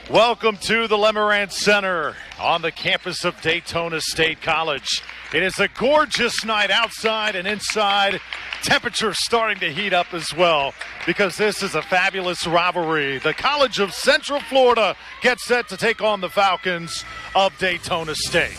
Welcome to the Lemerand Center on the campus of Daytona State College. It is a gorgeous night outside and inside. Temperatures starting to heat up as well because this is a fabulous rivalry. The College of Central Florida gets set to take on the Falcons of Daytona State.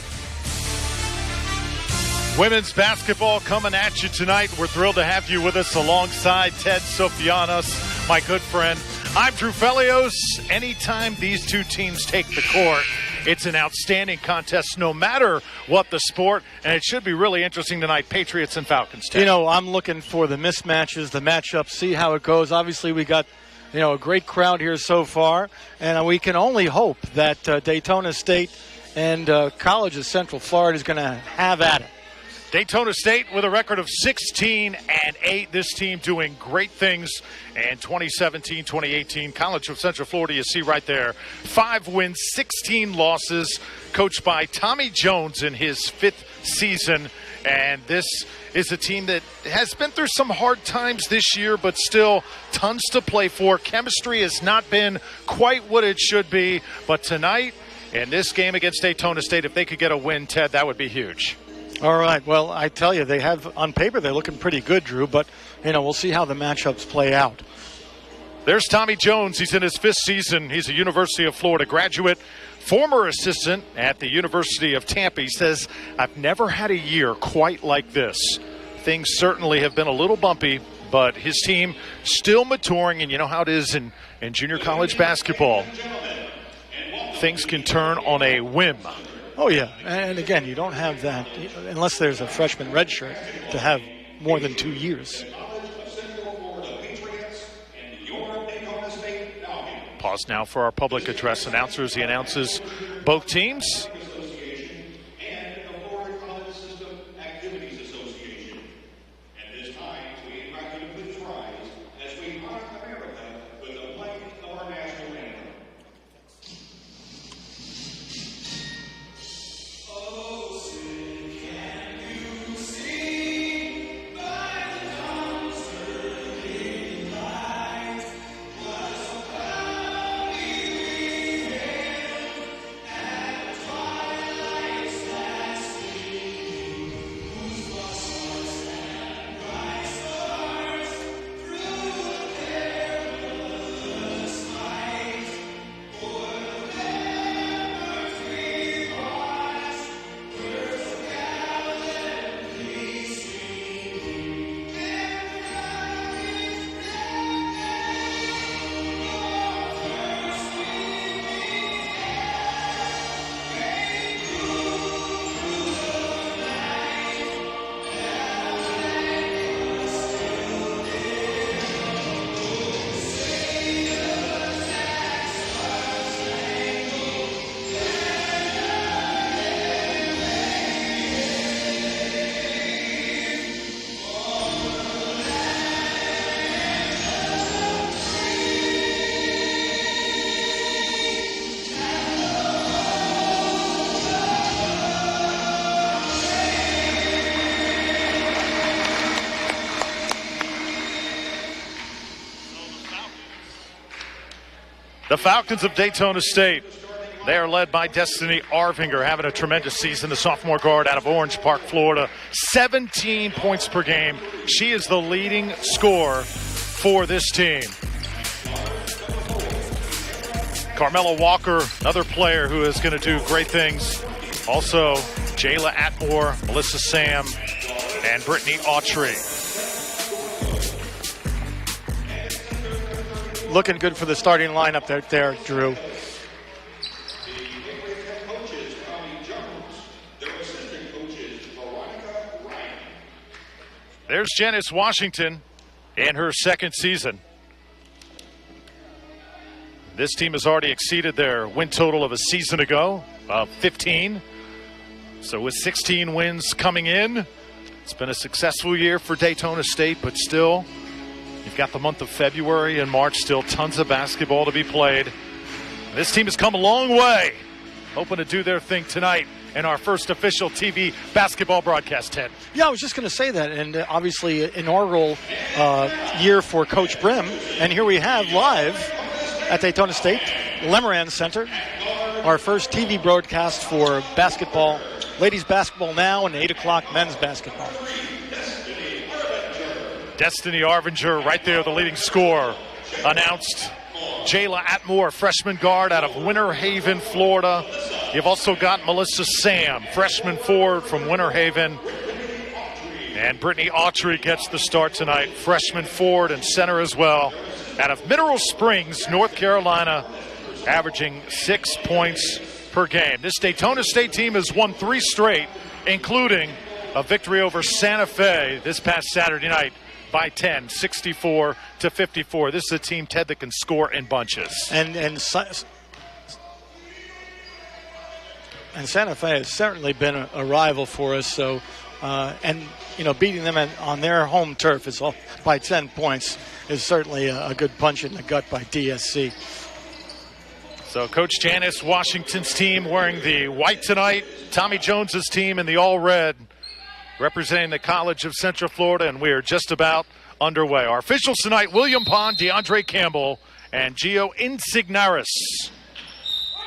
Women's basketball coming at you tonight. We're thrilled to have you with us alongside Ted Sofianos, my good friend. I'm Drew Felios. Anytime these two teams take the court, it's an outstanding contest no matter what the sport, and it should be really interesting tonight, Patriots and Falcons. You know, I'm looking for the mismatches, the matchups, see how it goes. Obviously, we got, a great crowd here so far, and we can only hope that Daytona State and College of Central Florida is going to have at it. Daytona State with a record of 16-8. This team doing great things in 2017-2018. College of Central Florida, you see right there, 5 wins, 16 losses, coached by Tommy Jones in his 5th season. And this is a team that has been through some hard times this year, but still tons to play for. Chemistry has not been quite what it should be. But tonight, in this game against Daytona State, if they could get a win, Ted, that would be huge. All right. Well, I tell you, they have, on paper, they're looking pretty good, Drew, but, we'll see how the matchups play out. There's Tommy Jones. He's in his 5th season. He's a University of Florida graduate, former assistant at the University of Tampa. He says, I've never had a year quite like this. Things certainly have been a little bumpy, but his team still maturing, and you know how it is in junior college basketball. Things can turn on a whim. Oh, yeah. And again, you don't have that unless there's a freshman redshirt to have more than 2 years. Pause now for our public address announcers. He announces both teams. The Falcons of Daytona State. They are led by Destiny Arvinger, having a tremendous season. The sophomore guard out of Orange Park, Florida. 17 points per game. She is the leading scorer for this team. Carmela Walker, another player who is going to do great things. Also, Jayla Atmore, Melissa Sam, and Brittany Autry. Looking good for the starting lineup there, Drew. There's Janice Washington in her second season. This team has already exceeded their win total of a season ago, of 15. So with 16 wins coming in, it's been a successful year for Daytona State, but still, you've got the month of February and March, still tons of basketball to be played. This team has come a long way, hoping to do their thing tonight in our first official TV basketball broadcast, Ted. Yeah, I was just going to say that, and obviously inaugural year for Coach Brim, and here we have live at Daytona State, Lemerand Center, our first TV broadcast for basketball, ladies basketball now, and 8 o'clock men's basketball. Destiny Arvinger right there, the leading scorer, announced. Jayla Atmore, freshman guard out of Winter Haven, Florida. You've also got Melissa Sam, freshman forward from Winter Haven. And Brittany Autry gets the start tonight, freshman forward and center as well, out of Mineral Springs, North Carolina, averaging 6 points per game. This Daytona State team has won 3 straight, including a victory over Santa Fe this past Saturday night by 10, 64-54. This is a team, Ted, that can score in bunches. And Santa Fe has certainly been a rival for us. So, beating them on their home turf is by 10 points is certainly a good punch in the gut by DSC. So Coach Janice Washington's team wearing the white tonight. Tommy Jones's team in the all red, representing the College of Central Florida, and we are just about underway. Our officials tonight, William Pond, DeAndre Campbell, and Gio Insignaris.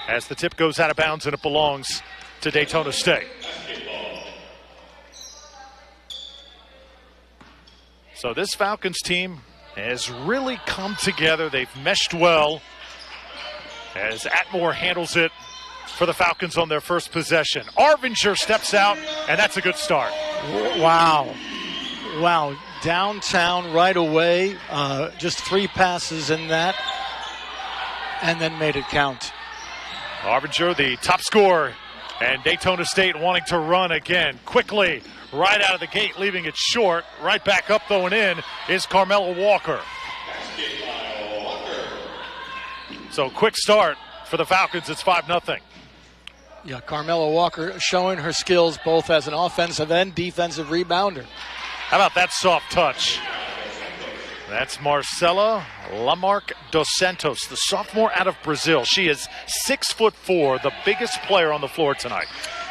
As the tip goes out of bounds and it belongs to Daytona State. So this Falcons team has really come together. They've meshed well as Atmore handles it for the Falcons on their first possession. Arvinger steps out, and that's a good start. Wow. Downtown right away. Just 3 passes in that, and then made it count. Arvinger, the top scorer, and Daytona State wanting to run again quickly right out of the gate, leaving it short. Right back up, though, and in is Carmela Walker. So quick start for the Falcons. It's 5-0. Yeah, Carmela Walker showing her skills both as an offensive and defensive rebounder. How about that soft touch? That's Marcela Lamarck dos Santos, the sophomore out of Brazil. She is 6'4", the biggest player on the floor tonight.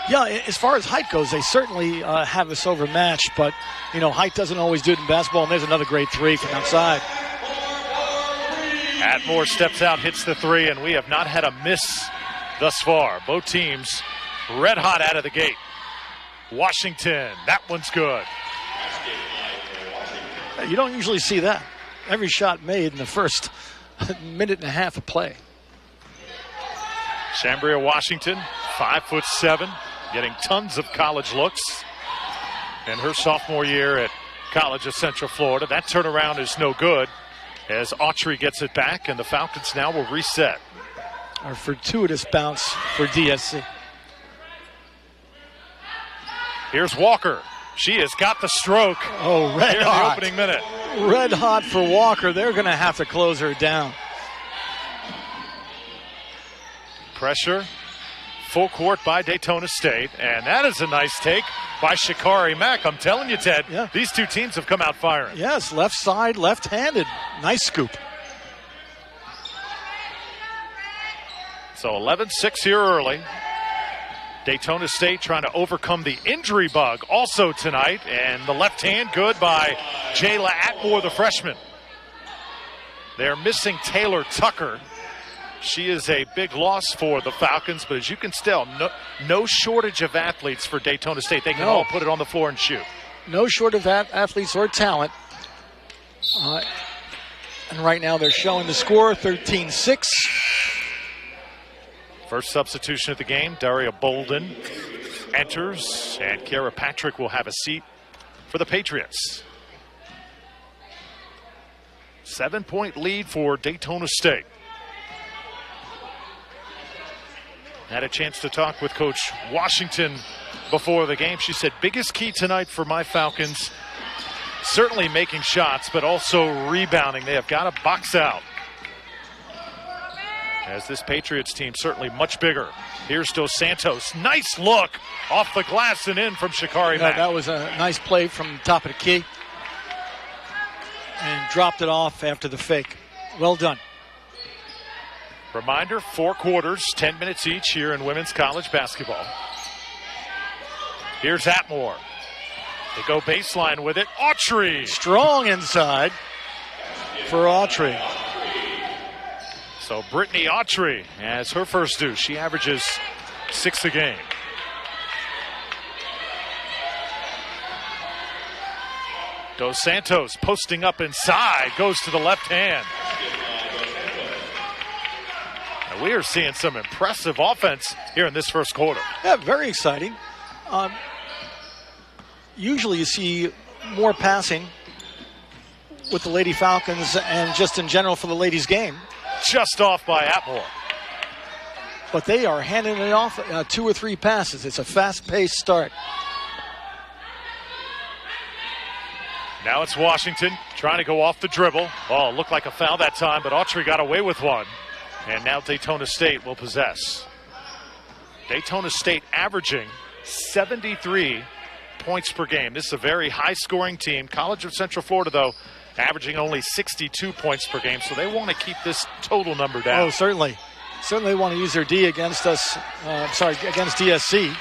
Yeah, as far as height goes, they certainly have us overmatched, but, height doesn't always do it in basketball, and there's another great 3 from outside. Atmore steps out, hits the 3, and we have not had a miss thus far. Both teams red hot out of the gate. Washington, that one's good. You don't usually see that. Every shot made in the first minute and a half of play. Shambria Washington, 5'7", getting tons of college looks in her sophomore year at College of Central Florida. That turnaround is no good as Autry gets it back, and the Falcons now will reset. Our fortuitous bounce for DSC. Here's Walker. She has got the stroke. Oh, red hot. In the opening minute. Red hot for Walker. They're going to have to close her down. Pressure. Full court by Daytona State. And that is a nice take by Shikari Mack. I'm telling you, Ted, these two teams have come out firing. Yes, left side, left-handed. Nice scoop. So 11-6 here early. Daytona State trying to overcome the injury bug also tonight. And the left hand good by Jayla Atmore, the freshman. They're missing Taylor Tucker. She is a big loss for the Falcons, but as you can tell, no shortage of athletes for Daytona State. They can all put it on the floor and shoot. No shortage of athletes or talent. And right now they're showing the score, 13-6. First substitution of the game, Daria Bolden enters, and Kara Patrick will have a seat for the Patriots. 7-point lead for Daytona State. Had a chance to talk with Coach Washington before the game. She said, biggest key tonight for my Falcons, certainly making shots, but also rebounding. They have got to box out. As this Patriots team certainly much bigger. Here's Dos Santos. Nice look off the glass and in from Sha'Carri Mack. That was a nice play from the top of the key. And dropped it off after the fake. Well done. Reminder, 4 quarters, 10 minutes each here in women's college basketball. Here's Atmore. They go baseline with it. Autry. Strong inside for Autry. So Brittany Autry has her first due. She averages 6 a game. Dos Santos posting up inside, goes to the left hand. And we are seeing some impressive offense here in this first quarter. Yeah, very exciting. Usually you see more passing with the Lady Falcons and just in general for the ladies game. Just off by Atmore. But they are handing it off 2 or 3 passes. It's a fast-paced start. Now it's Washington trying to go off the dribble. Oh, looked like a foul that time, but Autry got away with one. And now Daytona State will possess. Daytona State averaging 73 points per game. This is a very high-scoring team. College of Central Florida, though, averaging only 62 points per game, so they want to keep this total number down. Oh, certainly. Certainly want to use their D against us, against DSC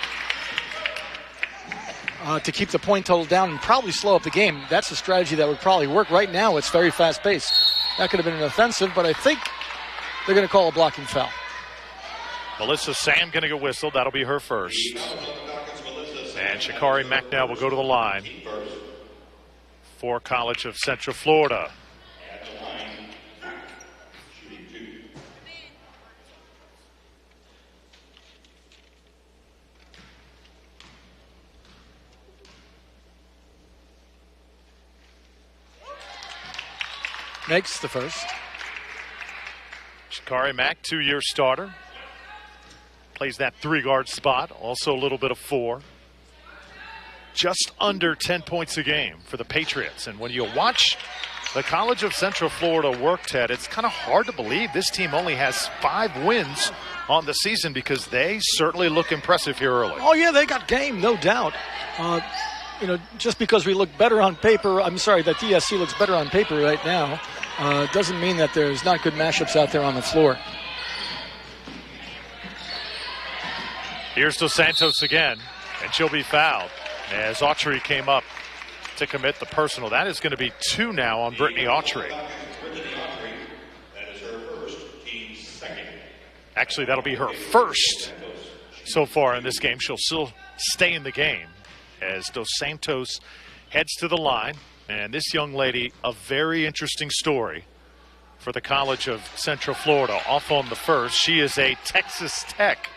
to keep the point total down and probably slow up the game. That's a strategy that would probably work. Right now, it's very fast-paced. That could have been an offensive, but I think they're going to call a blocking foul. Melissa Sam going to get whistled. That'll be her first. And Sha'Carri Mack now will go to the line for College of Central Florida. Makes the first. Sha'Carri Mack, 2-year starter. Plays that 3-guard spot. Also a little bit of 4. Just under 10 points a game for the Patriots. And when you watch the College of Central Florida work, Ted, it's kind of hard to believe this team only has 5 wins on the season because they certainly look impressive here early. Oh, yeah, they got game, no doubt. Just because we look better on paper, that DSC looks better on paper right now, doesn't mean that there's not good matchups out there on the floor. Here's Dos Santos again, and she'll be fouled as Autry came up to commit the personal. That is going to be 2 now on Brittany Autry. Actually, that'll be her first so far in this game. She'll still stay in the game as Dos Santos heads to the line. And this young lady, a very interesting story for the College of Central Florida. Off on the first, she is a Texas Tech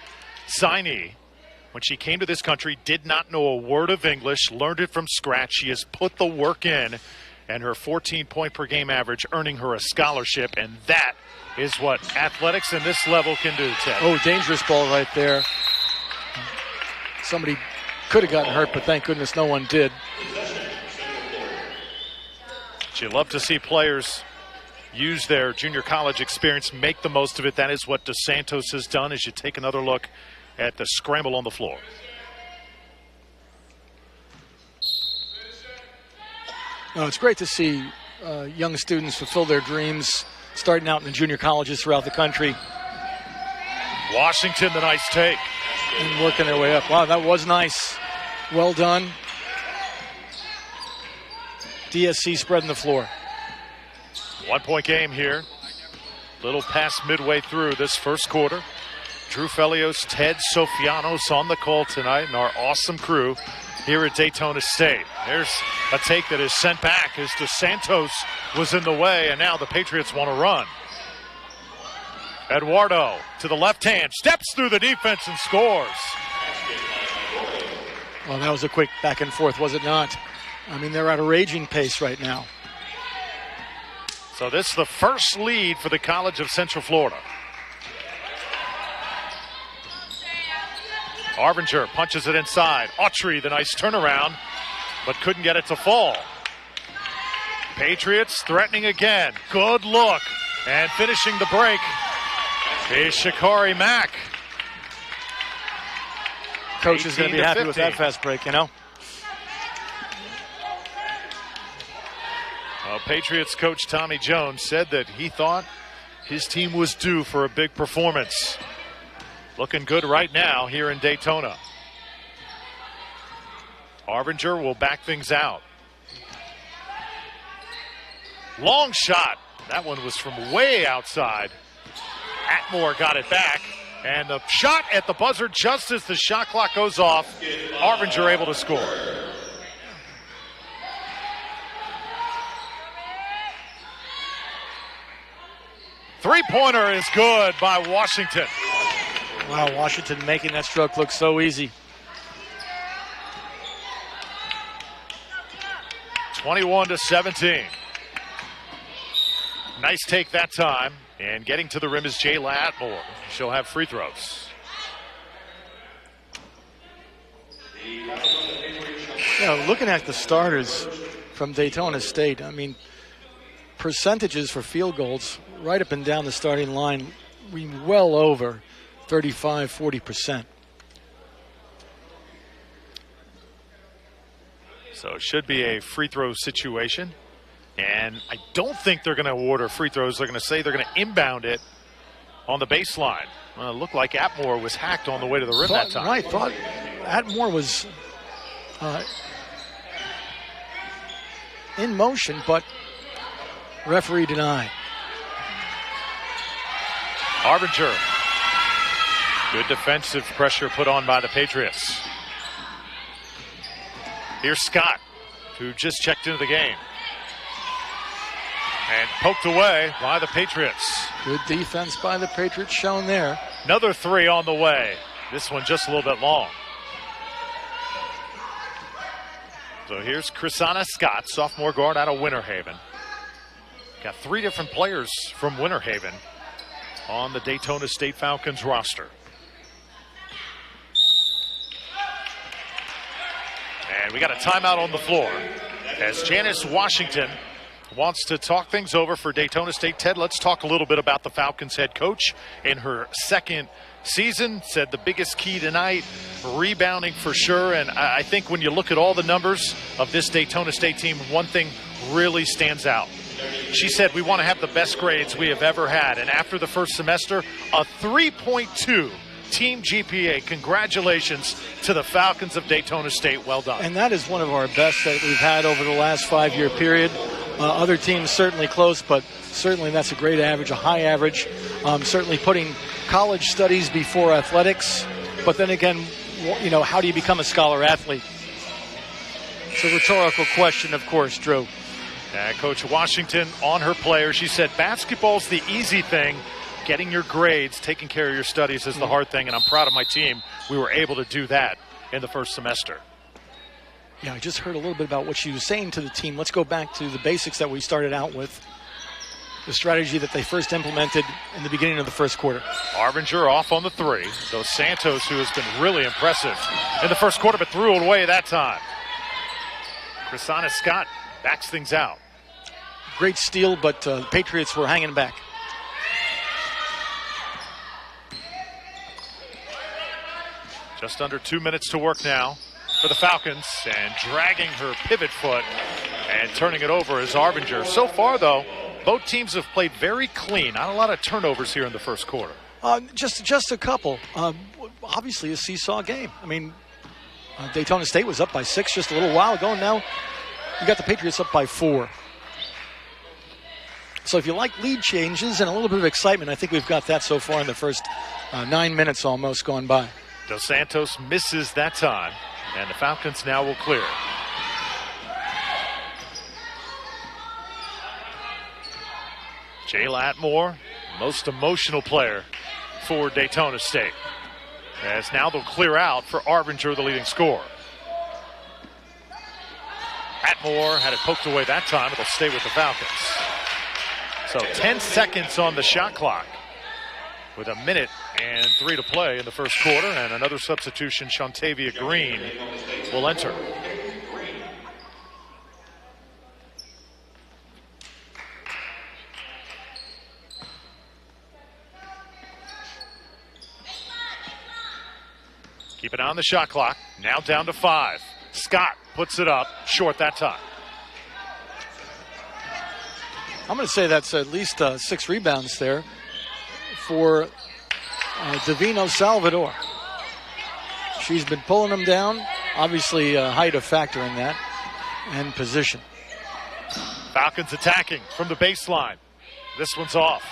signee. When she came to this country, did not know a word of English, learned it from scratch. She has put the work in, and her 14-point-per-game average earning her a scholarship, and that is what athletics in this level can do, Ted. Oh, dangerous ball right there. Somebody could have gotten hurt, but thank goodness no one did. You love to see players use their junior college experience, make the most of it. That is what Dos Santos has done as you take another look at the scramble on the floor. It's great to see young students fulfill their dreams, starting out in the junior colleges throughout the country. Washington, the nice take. And working their way up. Wow, that was nice. Well done. DSC spreading the floor. 1-point game here. Little past midway through this first quarter. Drew Felios, Ted Sofianos on the call tonight, and our awesome crew here at Daytona State. There's a take that is sent back as DeSantos was in the way, and now the Patriots want to run. Eduardo to the left hand, steps through the defense and scores. Well, that was a quick back and forth, was it not? I mean, they're at a raging pace right now. So this is the first lead for the College of Central Florida. Arvinger punches it inside. Autry, the nice turnaround, but couldn't get it to fall. Patriots threatening again. Good look. And finishing the break is Shakari Mack. Coach is going to be happy with that fast break, you know. Well, Patriots coach Tommy Jones said that he thought his team was due for a big performance. Looking good right now here in Daytona. Arvinger will back things out. Long shot. That one was from way outside. Atmore got it back. And the shot at the buzzer just as the shot clock goes off. Arvinger able to score. Three-pointer is good by Washington. Wow, Washington making that stroke look so easy. 21-17. Nice take that time. And getting to the rim is Jayla Atmore. She'll have free throws. Yeah, looking at the starters from Daytona State, I mean, percentages for field goals right up and down the starting line, well over 35-40%. So it should be a free throw situation. And I don't think they're going to award her free throws. They're going to say they're going to inbound it on the baseline. Well, it looked like Atmore was hacked on the way to the rim that time. Right, thought Atmore was in motion, but referee denied. Arvinger. Good defensive pressure put on by the Patriots. Here's Scott, who just checked into the game. And poked away by the Patriots. Good defense by the Patriots shown there. Another three on the way. This one just a little bit long. So here's Chrisana Scott, sophomore guard out of Winter Haven. Got three different players from Winter Haven on the Daytona State Falcons roster. And we got a timeout on the floor as Janice Washington wants to talk things over for Daytona State. Ted, let's talk a little bit about the Falcons head coach in her second season. Said the biggest key tonight, rebounding for sure. And I think when you look at all the numbers of this Daytona State team, one thing really stands out. She said, we want to have the best grades we have ever had. And after the first semester, a 3.2 team GPA. Congratulations to the Falcons of Daytona State. Well done. And that is one of our best that we've had over the last 5-year period. Other teams certainly close, but certainly that's a great average, a high average. Certainly putting college studies before athletics. But then again, you know, how do you become a scholar athlete? It's a rhetorical question, of course, Drew. Coach Washington on her players. She said basketball's the easy thing. Getting your grades, taking care of your studies is the hard thing, and I'm proud of my team. We were able to do that in the first semester. Yeah, I just heard a little bit about what she was saying to the team. Let's go back to the basics that we started out with. The strategy that they first implemented in the beginning of the first quarter. Arvinger off on the three. Dos Santos, who has been really impressive in the first quarter, but threw it away that time. Chrisana Scott backs things out. Great steal, but the Patriots were hanging back. Just under 2 minutes to work now for the Falcons, and dragging her pivot foot and turning it over is Arvinger. So far, though, both teams have played very clean. Not a lot of turnovers here in the first quarter. Just a couple. Obviously, a seesaw game. I mean, Daytona State was up by 6 just a little while ago, and now you got the Patriots up by 4. So if you like lead changes and a little bit of excitement, I think we've got that so far in the first 9 minutes almost gone by. Dos Santos misses that time, and the Falcons now will clear. Jay Latmore, most emotional player for Daytona State. As now they'll clear out for Arbinger, the leading scorer. Latmore had it poked away that time. It'll stay with the Falcons. So 10 seconds on the shot clock with 1 minute and 3 to play in the first quarter. And another substitution, Shantavia Green will enter. Keep it on the shot clock. Now down to 5. Scott puts it up short that time. I'm going to say that's at least 6 rebounds there for Davino Salvador. She's been pulling them down. Obviously, height a factor in that, and position. Falcons attacking from the baseline. This one's off.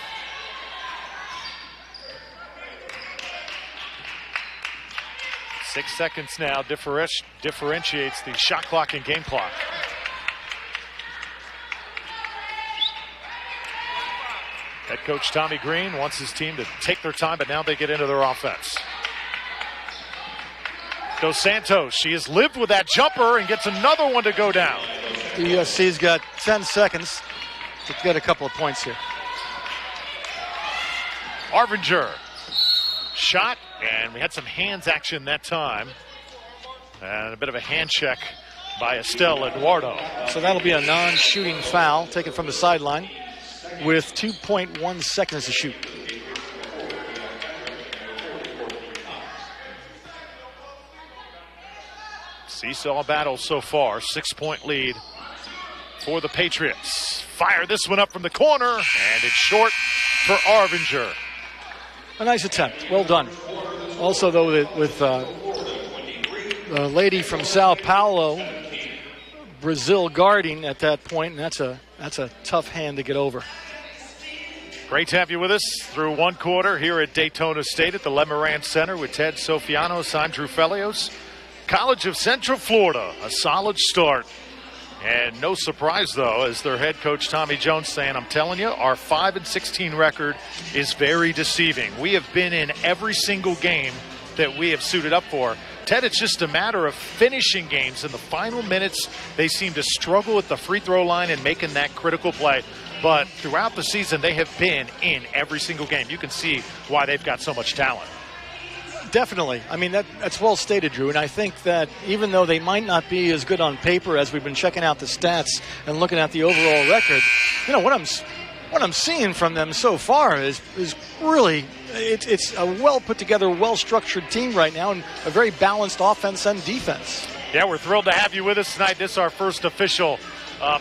Six seconds now differentiates the shot clock and game clock. Head coach Tommy Green wants his team to take their time, but now they get into their offense. Dos Santos, she has lived with that jumper and gets another one to go down. DSC's got 10 seconds to get a couple of points here. Arbinger. Shot, and we had some hands action that time. And a bit of a hand check by Estelle Eduardo. So that'll be a non-shooting foul taken from the sideline with 2.1 seconds to shoot. Seesaw battle so far, 6-point lead for the Patriots. Fire this one up from the corner, and it's short for Arbinger. A nice attempt. Well done. Also, though, with the lady from Sao Paulo, Brazil guarding at that point, and that's a tough hand to get over. Great to have you with us through one quarter here at Daytona State at the Lemerand Center with Ted Sofianos. I'm Drew Felios. College of Central Florida, a solid start. And no surprise, though, as their head coach Tommy Jones saying, I'm telling you, our 5-16 record is very deceiving. We have been in every single game that we have suited up for. Ted, it's just a matter of finishing games. In the final minutes, they seem to struggle at the free throw line and making that critical play. But throughout the season, they have been in every single game. You can see why they've got so much talent. Definitely. I mean, that's well stated, Drew. And I think that even though they might not be as good on paper as we've been checking out the stats and looking at the overall record, you know, what I'm seeing from them so far is really it's a well put together, well structured team right now, and a very balanced offense and defense. Yeah, we're thrilled to have you with us tonight. This is our first official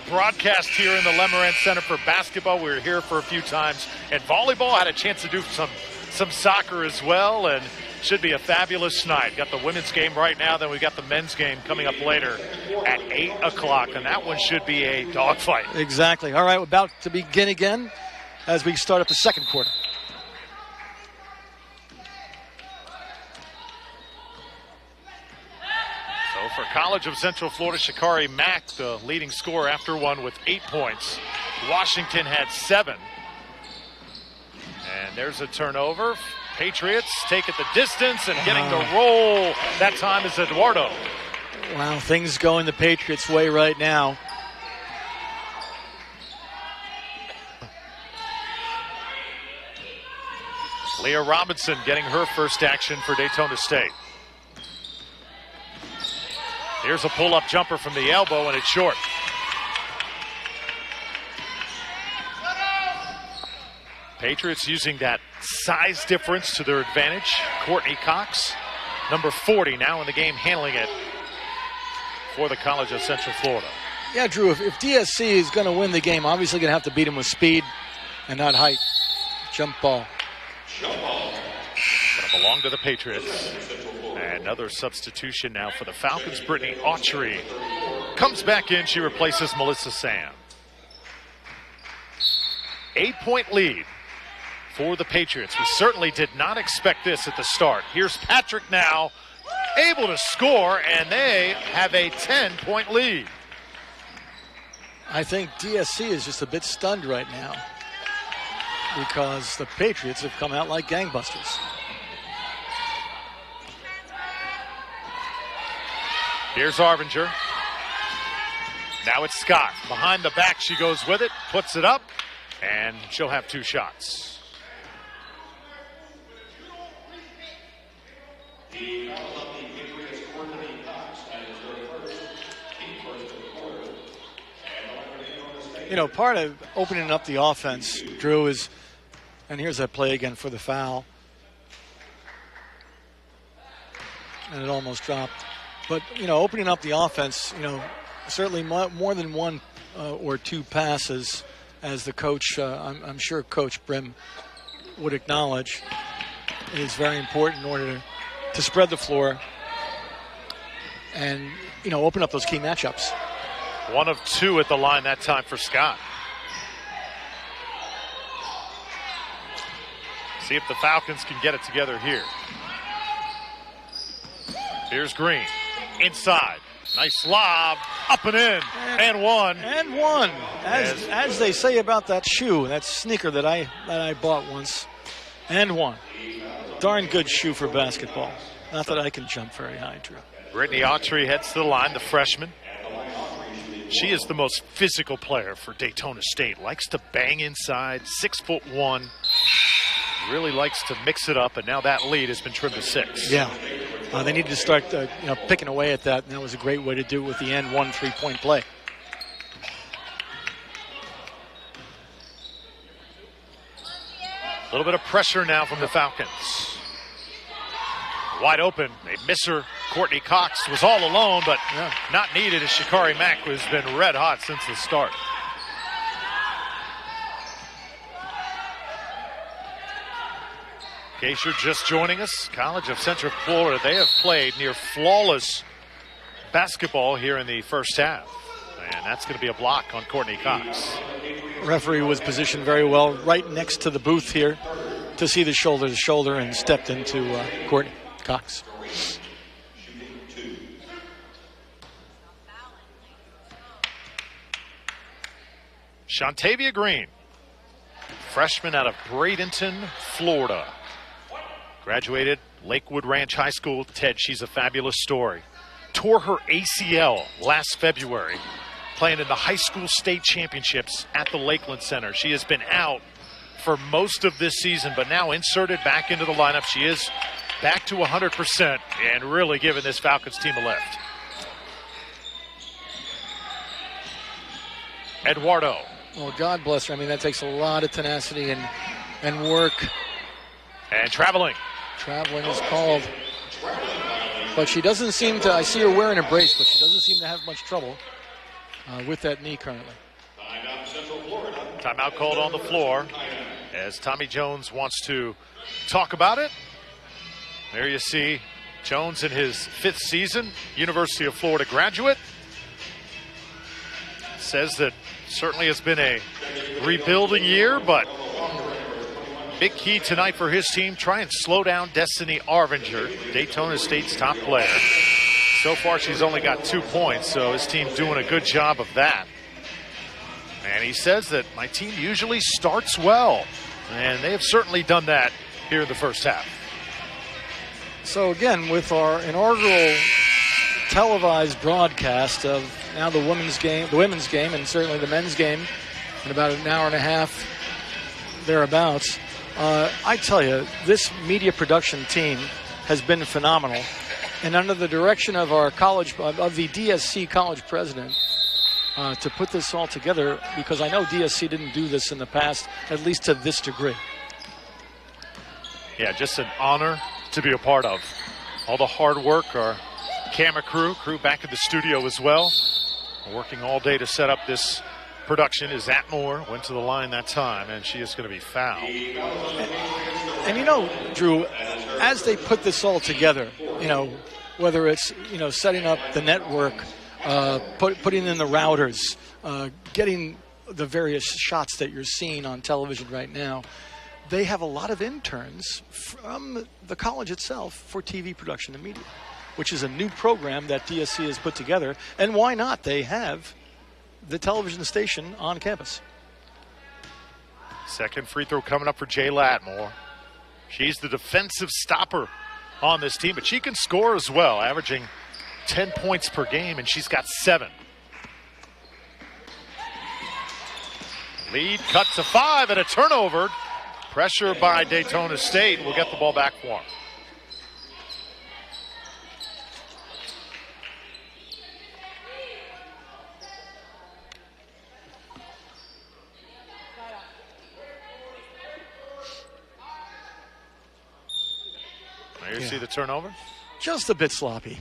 broadcast here in the Lemerand Center for basketball. We were here for a few times, and volleyball had a chance to do some soccer as well, and should be a fabulous night. Got the women's game right now, then we've got the men's game coming up later at 8 o'clock, and that one should be a dogfight. Exactly. All right, we're about to begin again as we start up the second quarter. So for College of Central Florida, Shakari Mack, the leading scorer after one with 8 points. Washington had 7. And there's a turnover. Patriots take it the distance, and getting the roll that time is Eduardo. Wow, things going the Patriots' way right now. Leah Robinson getting her first action for Daytona State. Here's a pull-up jumper from the elbow, and it's short. Patriots using that size difference to their advantage. Courtney Cox, number 40, now in the game, handling it for the College of Central Florida. Yeah, Drew, if DSC is going to win the game, obviously going to have to beat him with speed and not height. Jump ball. Going to belong to the Patriots. And another substitution now for the Falcons. Brittany Autry comes back in. She replaces Melissa Sam. 8-point lead for the Patriots. We certainly did not expect this at the start. Here's Patrick now, able to score, and they have a 10-point lead. I think DSC is just a bit stunned right now because the Patriots have come out like gangbusters. Here's Arvinger. Now it's Scott. Behind the back, she goes with it, puts it up, and she'll have 2 shots. You know, part of opening up the offense, Drew, is, and here's that play again for the foul. And it almost dropped. But, you know, opening up the offense, you know, certainly more than 1 or 2 passes, as the coach, I'm sure Coach Brim would acknowledge, is very important in order to spread the floor and, you know, open up those key matchups. 1 of 2 at the line that time for Scott. See if the Falcons can get it together here. Here's Green. Inside. Nice lob. Up and in. And 1. And 1. As they say about that shoe, that sneaker that I bought once. And 1. Darn good shoe for basketball. Not that I can jump very high, Drew. Brittany Autry heads to the line, the freshman. She is the most physical player for Daytona State. Likes to bang inside, 6'1". Really likes to mix it up, and now that lead has been trimmed to 6. Yeah, they need to start picking away at that, and that was a great way to do it with the end 1 3-point play. A little bit of pressure now from the Falcons. Wide open. They miss her. Courtney Cox was all alone, but not needed as Shikari Mack has been red hot since the start. In case you're just joining us, College of Central Florida, they have played near flawless basketball here in the first half. And that's going to be a block on Courtney Cox. Referee was positioned very well right next to the booth here to see the shoulder to shoulder and stepped into Courtney Cox. Shantavia Green, freshman out of Bradenton, Florida. Graduated Lakewood Ranch High School. Ted, she's a fabulous story. Tore her ACL last February, playing in the high school state championships at the Lakeland Center. She has been out for most of this season, but now inserted back into the lineup. She is back to 100% and really giving this Falcons team a lift. Eduardo. Well, God bless her. I mean, that takes a lot of tenacity and work. And traveling. Traveling is called. But she doesn't seem to, I see her wearing a brace, but she doesn't seem to have much trouble with that knee currently. Timeout called on the floor as Tommy Jones wants to talk about it. There you see Jones in his 5th season, University of Florida graduate. Says that certainly has been a rebuilding year, but big key tonight for his team, try and slow down Destiny Arvinger, Daytona State's top player. So far, she's only got 2 points, so his team doing a good job of that. And he says that my team usually starts well, and they have certainly done that here in the first half. So again, with our inaugural televised broadcast of now the women's game, and certainly the men's game in about an hour and a half thereabouts, I tell you, this media production team has been phenomenal. And under the direction of our of the DSC college president, to put this all together, because I know DSC didn't do this in the past, at least to this degree. Yeah, just an honor to be a part of. All the hard work, our camera crew back in the studio as well, working all day to set up this production. Is Atmore went to the line that time, and she is going to be fouled. And you know, Drew, as they put this all together, you know, whether it's, you know, setting up the network, putting in the routers, getting the various shots that you're seeing on television right now, they have a lot of interns from the college itself for TV production and media, which is a new program that DSC has put together. And why not? They have the television station on campus. Second free throw coming up for Jay Latmore. She's the defensive stopper on this team, but she can score as well, averaging 10 points per game, and she's got 7. Lead cut to 5 and a turnover. Pressure by Daytona State. We'll get the ball back for them. There you see the turnover. Just a bit sloppy.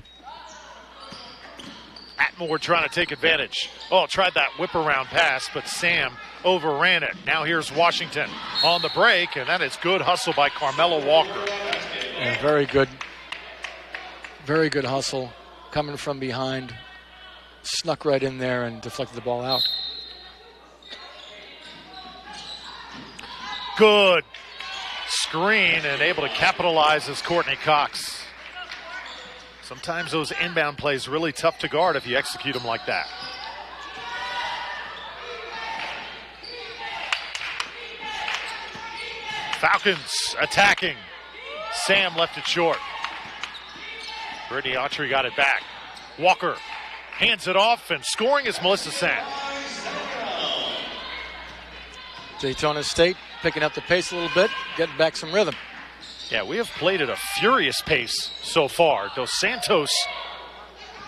Atmore trying to take advantage. Oh, tried that whip around pass, but Sam overran it. Now here's Washington on the break, and that is good hustle by Carmella Walker. Yeah, very good hustle coming from behind. Snuck right in there and deflected the ball out. Good screen and able to capitalize as Courtney Cox. Sometimes those inbound plays really tough to guard if you execute them like that. Falcons attacking. Sam left it short. Brittany Autry got it back. Walker hands it off, and scoring is Melissa Sam. Daytona State picking up the pace a little bit, getting back some rhythm. Yeah, we have played at a furious pace so far. Dos Santos,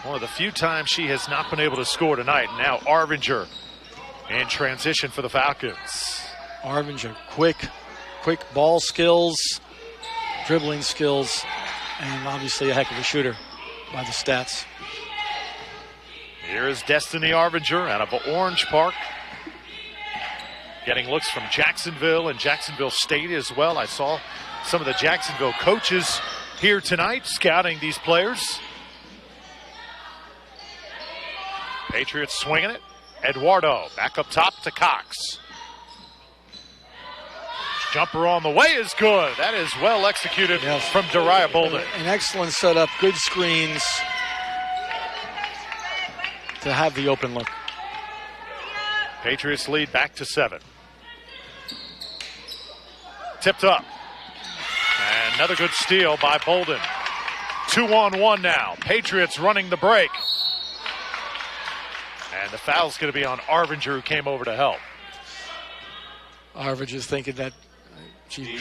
one of the few times she has not been able to score tonight. Now Arvinger in transition for the Falcons. Arvinger, quick ball skills, dribbling skills, and obviously a heck of a shooter by the stats. Here is Destiny Arvinger out of Orange Park. Getting looks from Jacksonville and Jacksonville State as well. I saw some of the Jacksonville coaches here tonight scouting these players. Patriots swinging it. Eduardo back up top to Cox. Jumper on the way is good. That is well executed from Dariah Bolden. An excellent setup, good screens to have the open look. Patriots lead back to 7. Tipped up. And another good steal by Bolden. 2-on-1 now. Patriots running the break. And the foul's going to be on Arvinger, who came over to help. Arvinger's thinking that she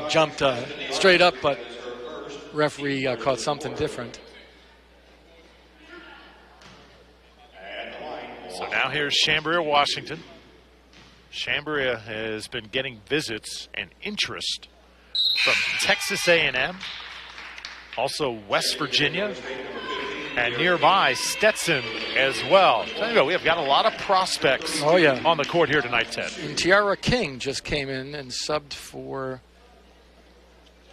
jumped straight up, but referee caught something different. So now here's Chambria, Washington. Chambria has been getting visits and interest from Texas A&M, also West Virginia, and nearby Stetson as well. We have got a lot of prospects on the court here tonight, Ted. And Tiara King just came in and subbed for,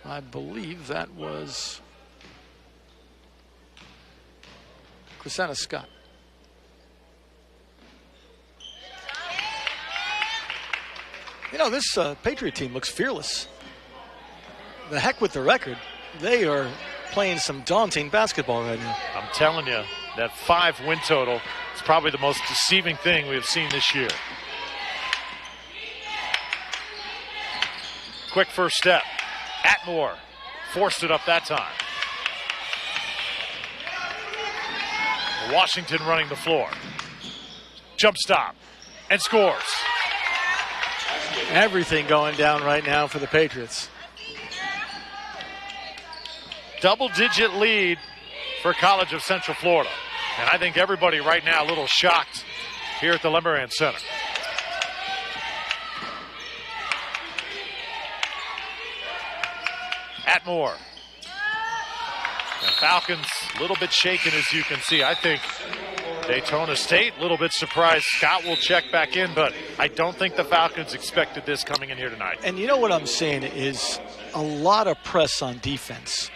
I believe that was Christina Scott. You know, this Patriot team looks fearless. The heck with the record. They are playing some daunting basketball right now. I'm telling you, that 5-win total is probably the most deceiving thing we've seen this year. Quick first step. Atmore forced it up that time. Washington running the floor. Jump stop and scores. Everything going down right now for the Patriots. Double-digit lead for College of Central Florida. And I think everybody right now a little shocked here at the Lemerand Center. Atmore. The Falcons a little bit shaken, as you can see. I think Daytona State a little bit surprised. Scott will check back in, but I don't think the Falcons expected this coming in here tonight. And you know what I'm saying is a lot of press on defense.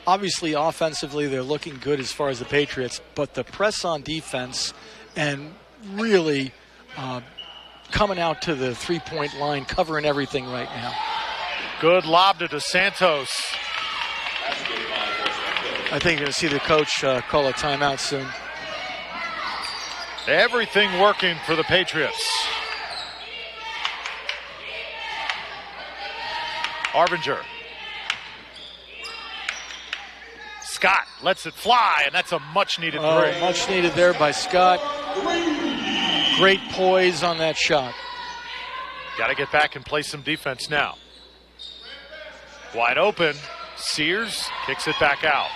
Obviously, offensively, they're looking good as far as the Patriots, but the press on defense and really coming out to the three-point line, covering everything right now. Good lob to DeSantos. I think you're going to see the coach call a timeout soon. Everything working for the Patriots. Arbinger. Scott lets it fly, and that's a much-needed three. Much needed there by Scott. Great poise on that shot. Got to get back and play some defense now. Wide open. Sears kicks it back out.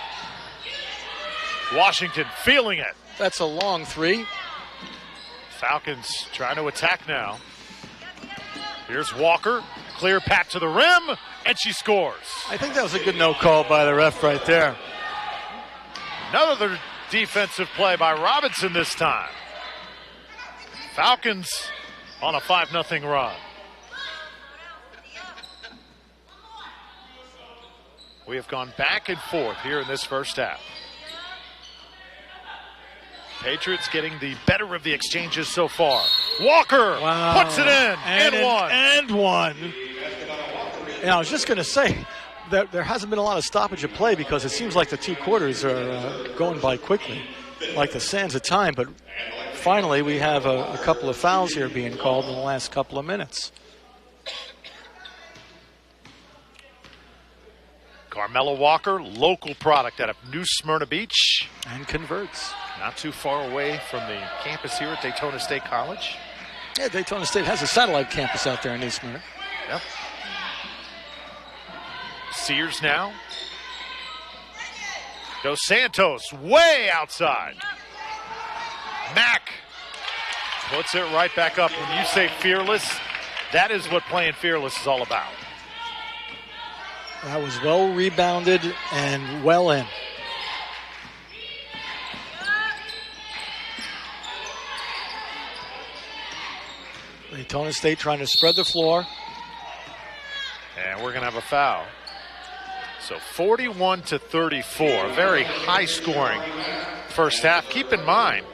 Washington feeling it. That's a long three. Falcons trying to attack now. Here's Walker. Clear pat to the rim, and she scores. I think that was a good no call by the ref right there. Another defensive play by Robinson this time. Falcons on a 5-0 run. We have gone back and forth here in this first half. Patriots getting the better of the exchanges so far. Walker puts it in. And one. And I was just going to say that there hasn't been a lot of stoppage of play because it seems like the two quarters are going by quickly, like the sands of time. But finally, we have a couple of fouls here being called in the last couple of minutes. Carmelo Walker, local product out of New Smyrna Beach. And converts. Not too far away from the campus here at Daytona State College. Yeah, Daytona State has a satellite campus out there in New Smyrna. Yep. Sears now. Dos Santos way outside. Mack puts it right back up. When you say fearless, that is what playing fearless is all about. That was well rebounded and well in. Daytona State trying to spread the floor. And we're going to have a foul. So 41-34, very high scoring first half. Keep in mind,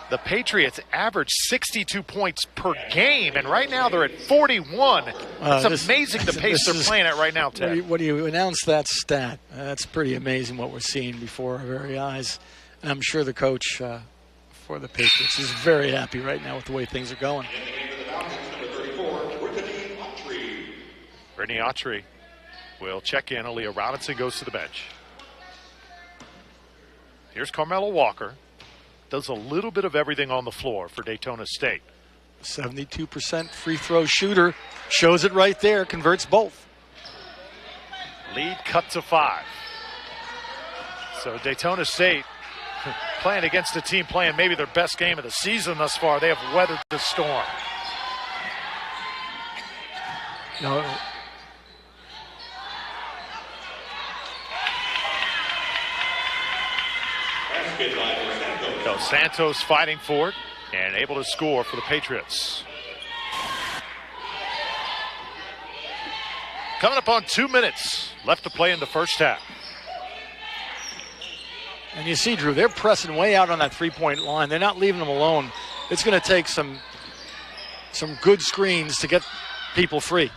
the Patriots average 62 points per game, and right now they're at 41. It's amazing the pace they're playing at right now, Ted. When you announce that stat, that's pretty amazing what we're seeing before our very eyes. And I'm sure the coach for the Patriots is very happy right now with the way things are going. Brittany Autry will check in. Aaliyah Robinson goes to the bench. Here's Carmelo Walker. Does a little bit of everything on the floor for Daytona State. 72% free throw shooter. Shows it right there. Converts both. Lead cut to 5. So Daytona State playing against a team playing maybe their best game of the season thus far. They have weathered the storm. No. Dos Santos fighting for it and able to score for the Patriots. Coming up on 2 minutes left to play in the first half. And you see, Drew, they're pressing way out on that three-point line. They're not leaving them alone. It's going to take some good screens to get people free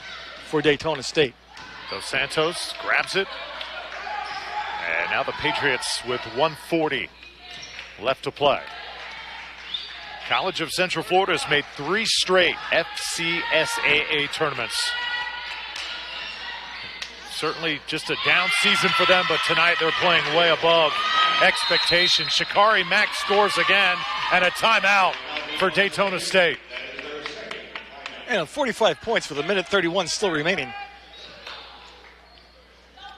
for Daytona State. Dos Santos grabs it. And now the Patriots with 1:40 left to play. College of Central Florida has made 3 straight FCSAA tournaments. Certainly just a down season for them, but tonight they're playing way above expectations. Sha'Carri Mack scores again, and a timeout for Daytona State. And 45 points with a minute 31 still remaining.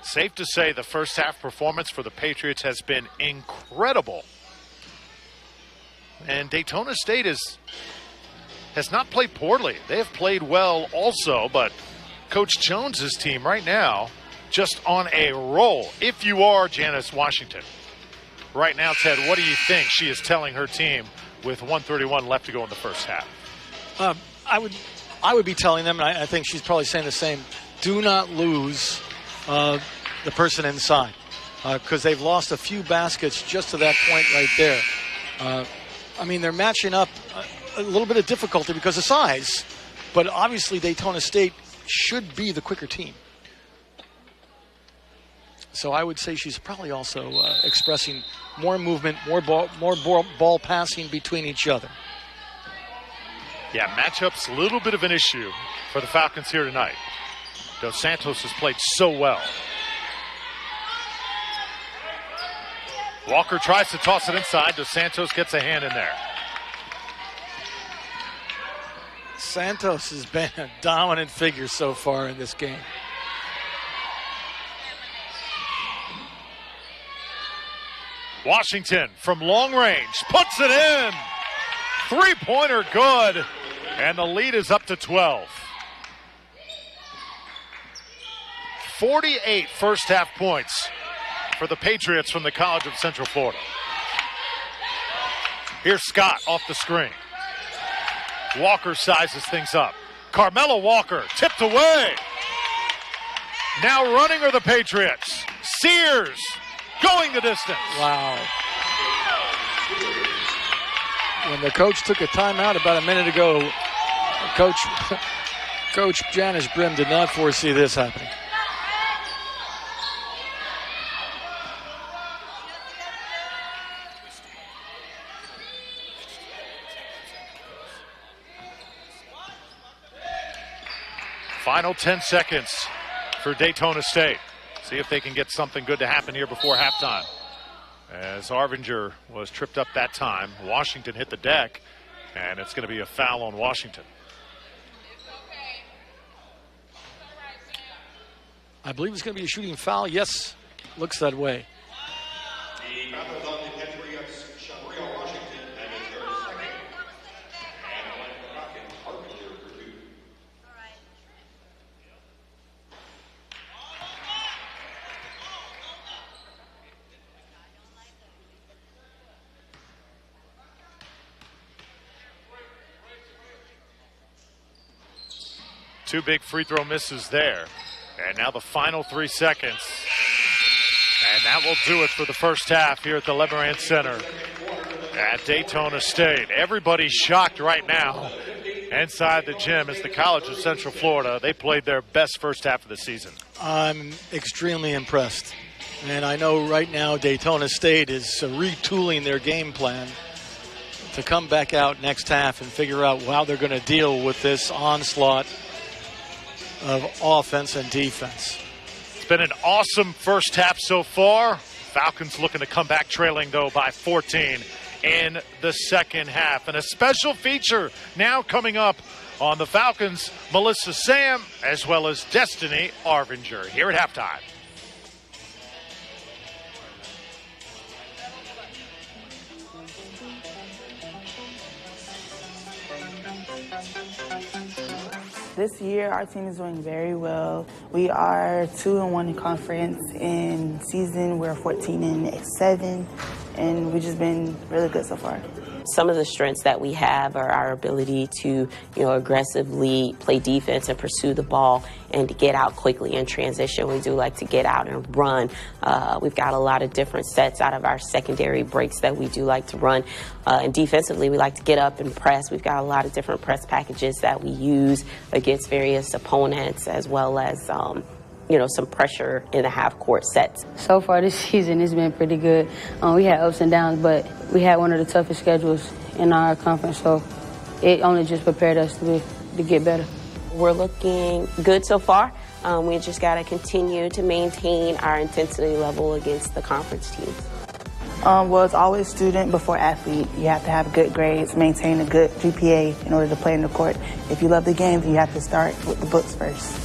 Safe to say the first half performance for the Patriots has been incredible. And Daytona State has not played poorly. They have played well also, but Coach Jones's team right now just on a roll. If you are Janice Washington, right now, Ted, what do you think she is telling her team with 1:31 left to go in the first half? I would be telling them, and I think she's probably saying the same, do not lose the person inside, because they've lost a few baskets just to that point right there. I mean, they're matching up a little bit of difficulty because of size, but obviously Daytona State should be the quicker team. So I would say she's probably also expressing more movement, more ball passing between each other. Yeah, matchup's a little bit of an issue for the Falcons here tonight. Dos Santos has played so well. Walker tries to toss it inside. Dos Santos gets a hand in there. Santos has been a dominant figure so far in this game. Washington from long range puts it in. Three-pointer good. And the lead is up to 12. 48 first half points for the Patriots from the College of Central Florida. Here's Scott off the screen. Walker sizes things up. Carmela Walker tipped away. Now running are the Patriots. Sears going the distance. Wow. When the coach took a timeout about a minute ago, Coach Janice Brim did not foresee this happening. Final 10 seconds for Daytona State. See if they can get something good to happen here before halftime. As Arvinger was tripped up that time, Washington hit the deck, and it's going to be a foul on Washington. I believe it's going to be a shooting foul. Yes, looks that way. Two big free throw misses there. And now the final 3 seconds. And that will do it for the first half here at the Lemerand Center at Daytona State. Everybody's shocked right now inside the gym as the College of Central Florida, they played their best first half of the season. I'm extremely impressed. And I know right now Daytona State is retooling their game plan to come back out next half and figure out how they're going to deal with this onslaught of offense and defense. It's been an awesome first half so far. Falcons looking to come back trailing, though, by 14 in the second half. And a special feature now coming up on the Falcons, Melissa Sam, as well as Destiny Arvinger here at halftime. This year, our team is doing very well. We are 2-1 in conference. In season, we're 14-7, and we've just been really good so far. Some of the strengths that we have are our ability to, aggressively play defense and pursue the ball and to get out quickly in transition. We do like to get out and run. We've got a lot of different sets out of our secondary breaks that we do like to run. And defensively, we like to get up and press. We've got a lot of different press packages that we use against various opponents, as well as some pressure in the half-court sets. So far this season, it's been pretty good. We had ups and downs, but we had one of the toughest schedules in our conference, so it only just prepared us to get better. We're looking good so far. We just got to continue to maintain our intensity level against the conference teams. Well, it's always student before athlete. You have to have good grades, maintain a good GPA in order to play in the court. If you love the game, then you have to start with the books first.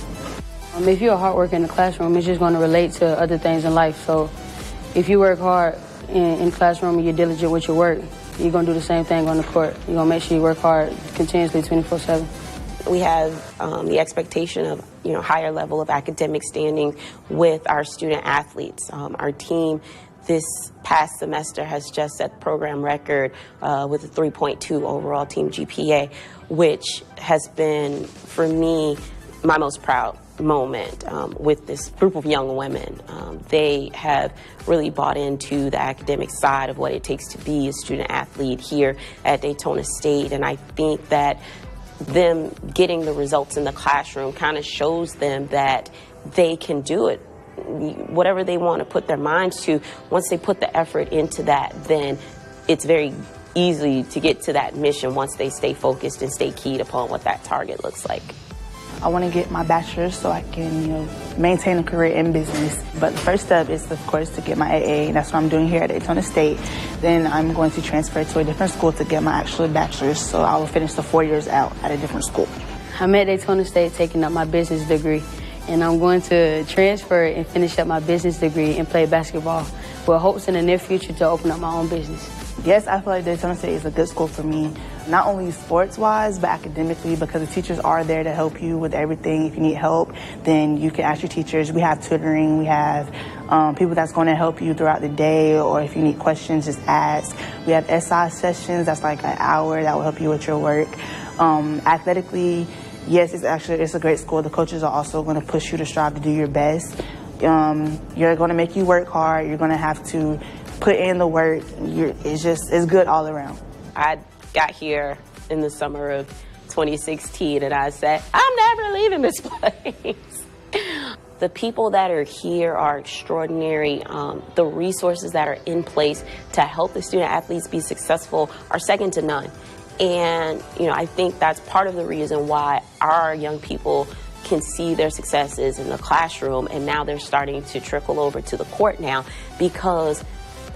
If you're a hard worker in the classroom, it's just going to relate to other things in life. So if you work hard in classroom and you're diligent with your work, you're going to do the same thing on the court. You're going to make sure you work hard continuously 24/7. We have the expectation of higher level of academic standing with our student athletes. Our team this past semester has just set the program record with a 3.2 overall team GPA, which has been, for me, my most proud moment with this group of young women. They have really bought into the academic side of what it takes to be a student athlete here at Daytona State, and I think that them getting the results in the classroom kind of shows them that they can do it. Whatever they want to put their minds to, once they put the effort into that, then it's very easy to get to that mission once they stay focused and stay keyed upon what that target looks like. I want to get my bachelor's so I can, maintain a career in business. But the first step is, of course, to get my AA, and that's what I'm doing here at Daytona State. Then I'm going to transfer to a different school to get my actual bachelor's, so I will finish the 4 years out at a different school. I'm at Daytona State taking up my business degree, and I'm going to transfer and finish up my business degree and play basketball with hopes in the near future to open up my own business. Yes, I feel like Daytona State is a good school for me, not only sports-wise, but academically, because the teachers are there to help you with everything. If you need help, then you can ask your teachers. We have tutoring. We have people that's going to help you throughout the day, or if you need questions, just ask. We have SI sessions. That's like an hour that will help you with your work. Athletically, yes, it's a great school. The coaches are also going to push you to strive to do your best. You're going to make you work hard. You're going to have to put in the work. It's good all around. I got here in the summer of 2016 and I said, I'm never leaving this place. The people that are here are extraordinary. The resources that are in place to help the student athletes be successful are second to none. And, I think that's part of the reason why our young people can see their successes in the classroom, and now they're starting to trickle over to the court now, because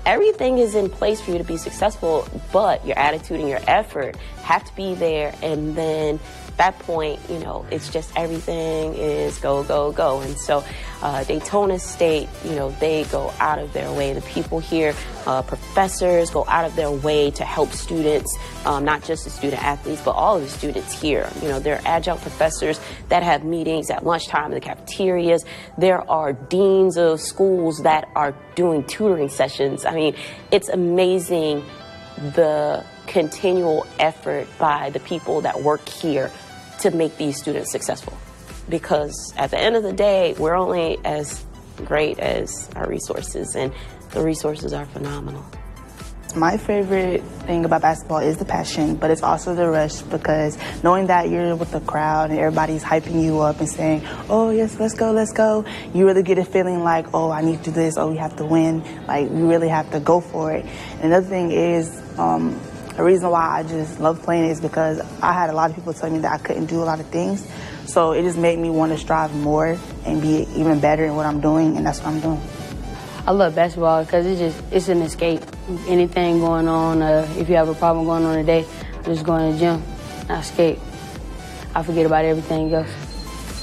everything is in place for you to be successful, but your attitude and your effort have to be there. And then at that point, it's just everything is go, go, go. And so Daytona State, they go out of their way. The people here, professors go out of their way to help students, not just the student athletes, but all of the students here. There are adjunct professors that have meetings at lunchtime in the cafeterias. There are deans of schools that are doing tutoring sessions. I mean, it's amazing the continual effort by the people that work here to make these students successful. Because at the end of the day, we're only as great as our resources, and the resources are phenomenal. My favorite thing about basketball is the passion, but it's also the rush, because knowing that you're with the crowd and everybody's hyping you up and saying, oh, yes, let's go, you really get a feeling like, oh, I need to do this, oh, we have to win, like, we really have to go for it. And another thing is, the reason why I just love playing is because I had a lot of people tell me that I couldn't do a lot of things, so it just made me want to strive more and be even better in what I'm doing, and that's what I'm doing. I love basketball because it's an escape. Anything going on, if you have a problem going on today, I just go in the gym, I escape. I forget about everything else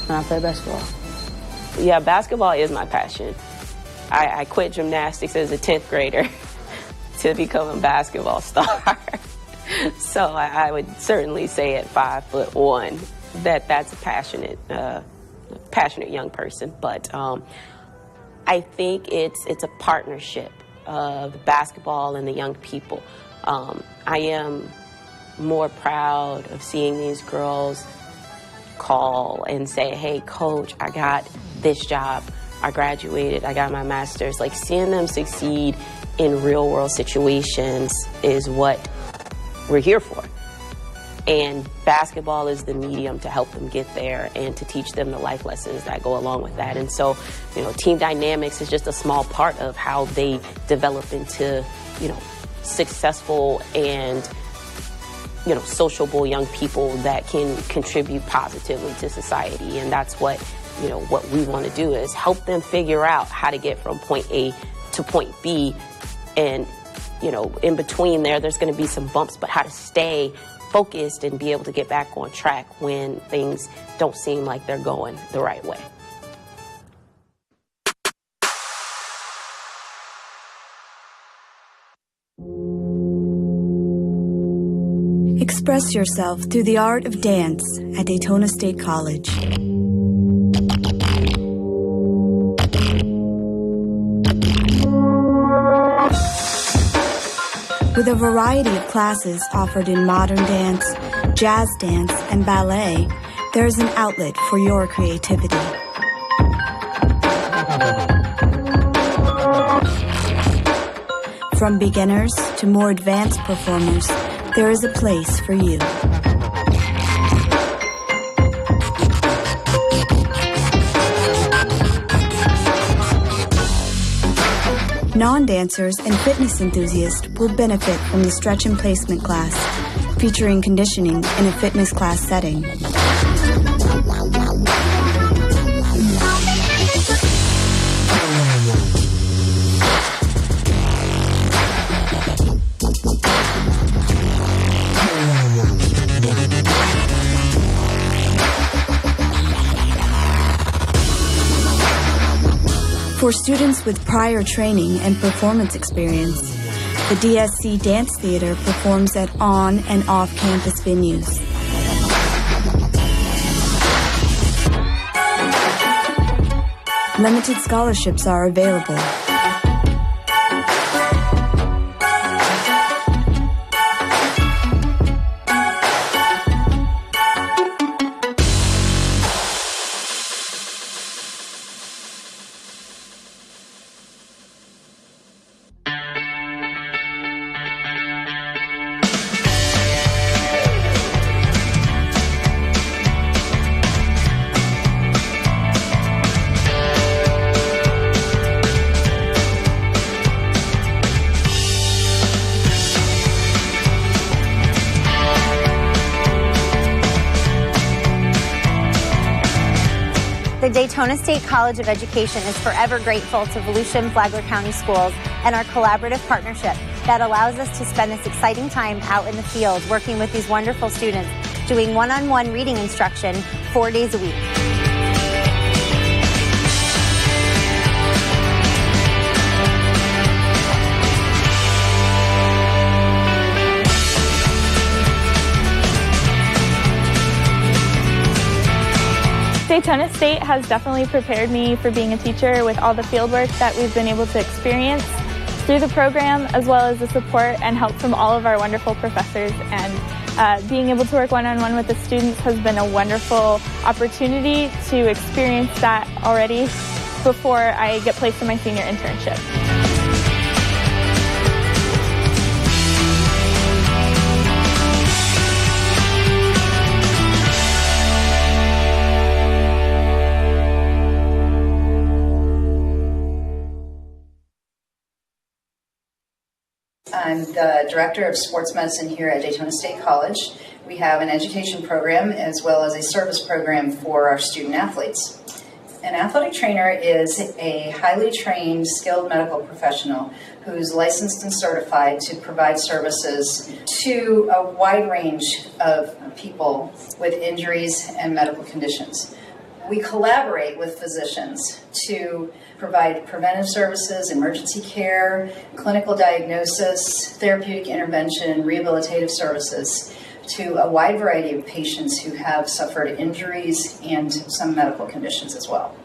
when I play basketball. Yeah, basketball is my passion. I quit gymnastics as a 10th grader to become a basketball star. So I would certainly say at 5'1" that's a passionate young person. But I think it's a partnership of basketball and the young people. I am more proud of seeing these girls call and say, hey, coach, I got this job. I graduated. I got my master's. Like, seeing them succeed in real world situations is what we're here for. And basketball is the medium to help them get there and to teach them the life lessons that go along with that. And so, team dynamics is just a small part of how they develop into, successful and, sociable young people that can contribute positively to society. And that's what we want to do, is help them figure out how to get from point A to point B. And, in between there's going to be some bumps, but how to stay focused and be able to get back on track when things don't seem like they're going the right way. Express yourself through the art of dance at Daytona State College. With a variety of classes offered in modern dance, jazz dance, and ballet, there is an outlet for your creativity. From beginners to more advanced performers, there is a place for you. Non-dancers and fitness enthusiasts will benefit from the stretch and placement class, featuring conditioning in a fitness class setting. For students with prior training and performance experience, the DSC Dance Theater performs at on- and off-campus venues. Limited scholarships are available. The Daytona State College of Education is forever grateful to Volusia Flagler County Schools and our collaborative partnership that allows us to spend this exciting time out in the field working with these wonderful students, doing one-on-one reading instruction 4 days a week. Daytona State has definitely prepared me for being a teacher with all the field work that we've been able to experience through the program, as well as the support and help from all of our wonderful professors. And being able to work one-on-one with the students has been a wonderful opportunity to experience that already before I get placed in my senior internship. I'm the Director of Sports Medicine here at Daytona State College. We have an education program as well as a service program for our student athletes. An athletic trainer is a highly trained, skilled medical professional who's licensed and certified to provide services to a wide range of people with injuries and medical conditions. We collaborate with physicians to provide preventive services, emergency care, clinical diagnosis, therapeutic intervention, rehabilitative services to a wide variety of patients who have suffered injuries and some medical conditions as well.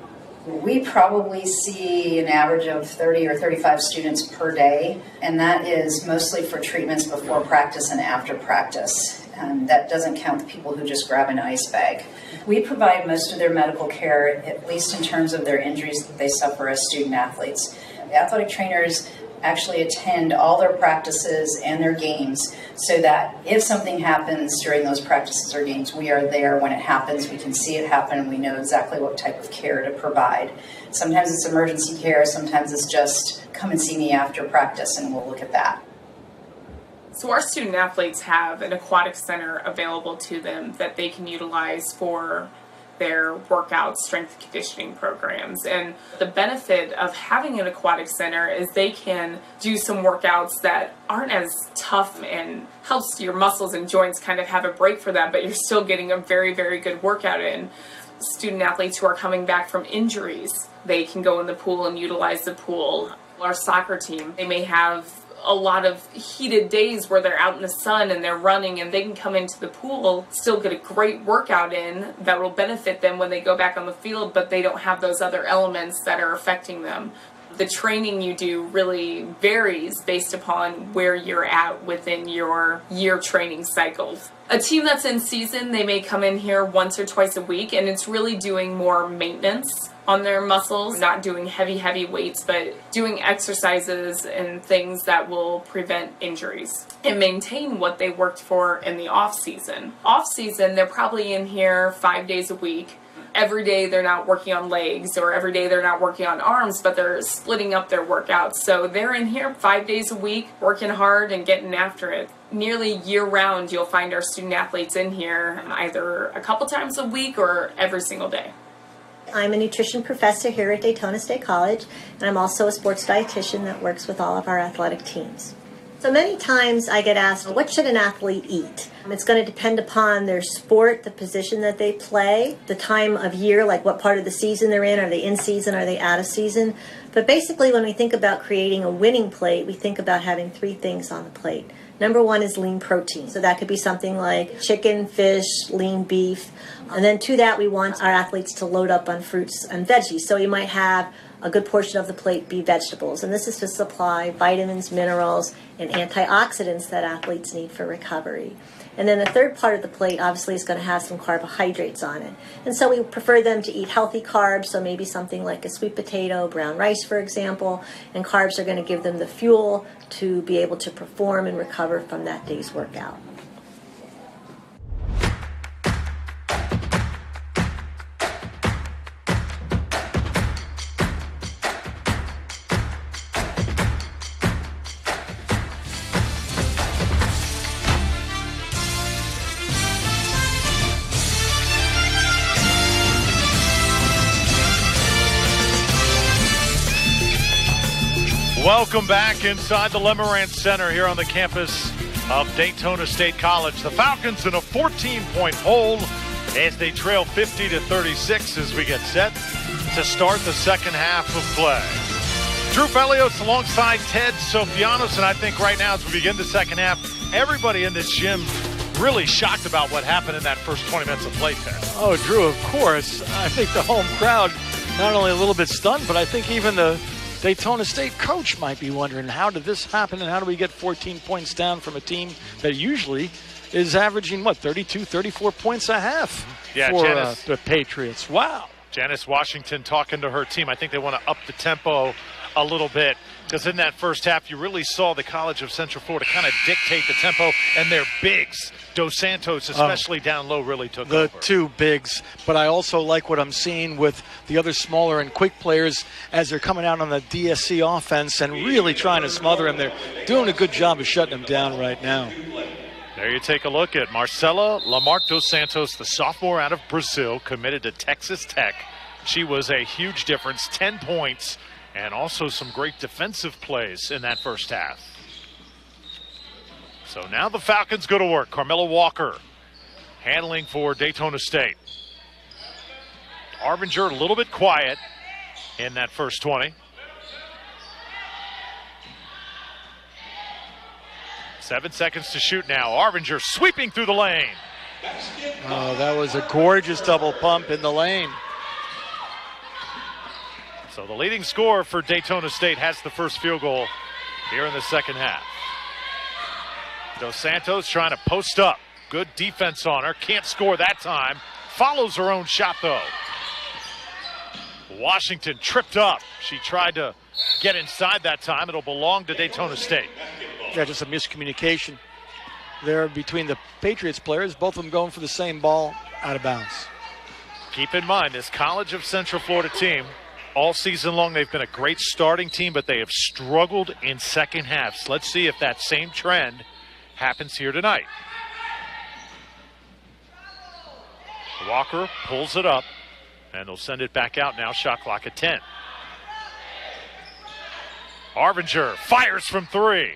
We probably see an average of 30 or 35 students per day, and that is mostly for treatments before practice and after practice. That doesn't count the people who just grab an ice bag. We provide most of their medical care, at least in terms of their injuries that they suffer as student athletes. The athletic trainers actually attend all their practices and their games so that if something happens during those practices or games, we are there when it happens. We can see it happen and we know exactly what type of care to provide. Sometimes it's emergency care, sometimes it's just come and see me after practice and we'll look at that. So our student athletes have an aquatic center available to them that they can utilize for their workout strength and conditioning programs. And the benefit of having an aquatic center is they can do some workouts that aren't as tough and helps your muscles and joints kind of have a break for that, but you're still getting a very, very good workout in. Student athletes who are coming back from injuries, they can go in the pool and utilize the pool. Our soccer team, they may have a lot of heated days where they're out in the sun and they're running, and they can come into the pool, still get a great workout in that will benefit them when they go back on the field, but they don't have those other elements that are affecting them. The training you do really varies based upon where you're at within your year training cycles. A team that's in season, they may come in here once or twice a week, and it's really doing more maintenance on their muscles, not doing heavy weights, but doing exercises and things that will prevent injuries and maintain what they worked for in the off season. Off season, they're probably in here 5 days a week. Every day they're not working on legs, or every day they're not working on arms, but they're splitting up their workouts. So they're in here 5 days a week, working hard and getting after it. Nearly year-round, you'll find our student athletes in here either a couple times a week or every single day. I'm a nutrition professor here at Daytona State College, and I'm also a sports dietitian that works with all of our athletic teams. So many times I get asked, what should an athlete eat? It's going to depend upon their sport, the position that they play, the time of year, like what part of the season they're in. Are they in season? Are they out of season? But basically, when we think about creating a winning plate, we think about having 3 things on the plate. Number 1 is lean protein. So that could be something like chicken, fish, lean beef. And then to that, we want our athletes to load up on fruits and veggies. So you might have a good portion of the plate be vegetables. And this is to supply vitamins, minerals, and antioxidants that athletes need for recovery. And then the third part of the plate obviously is going to have some carbohydrates on it. And so we prefer them to eat healthy carbs, so maybe something like a sweet potato, brown rice, for example. And carbs are going to give them the fuel to be able to perform and recover from that day's workout. Welcome back inside the Lemerand Center here on the campus of Daytona State College. The Falcons in a 14-point hole as they trail 50-36 as we get set to start the second half of play. Drew Felios alongside Ted Sofianos, and I think right now as we begin the second half, everybody in this gym really shocked about what happened in that first 20 minutes of play, Ted. Oh, Drew, of course. I think the home crowd not only a little bit stunned, but I think even the Daytona State coach might be wondering, how did this happen and how do we get 14 points down from a team that usually is averaging, 32, 34 points a half for the Patriots. Wow. Janice Washington talking to her team. I think they want to up the tempo a little bit because in that first half you really saw the College of Central Florida kind of dictate the tempo, and their bigs, Dos Santos especially down low, really took over. The 2 bigs, but I also like what I'm seeing with the other smaller and quick players as they're coming out on the DSC offense and really trying to smother them. They're doing a good job of shutting them down right now. There you take a look at Marcela Lamarck Dos Santos, the sophomore out of Brazil, committed to Texas Tech. She was a huge difference, 10 points, and also some great defensive plays in that first half. So now the Falcons go to work. Carmela Walker handling for Daytona State. Arbinger a little bit quiet in that first 20. 7 seconds to shoot now. Arbinger sweeping through the lane. Oh, that was a gorgeous double pump in the lane. So the leading scorer for Daytona State has the first field goal here in the second half. Dos Santos trying to post up. Good defense on her. Can't score that time. Follows her own shot, though. Washington tripped up. She tried to get inside that time. It'll belong to Daytona State. Yeah, just a miscommunication there between the Patriots players. Both of them going for the same ball out of bounds. Keep in mind, this College of Central Florida team, all season long, they've been a great starting team, but they have struggled in second halves. Let's see if that same trend happens here tonight. Walker pulls it up, and they'll send it back out now. Shot clock at 10. Arbinger fires from 3.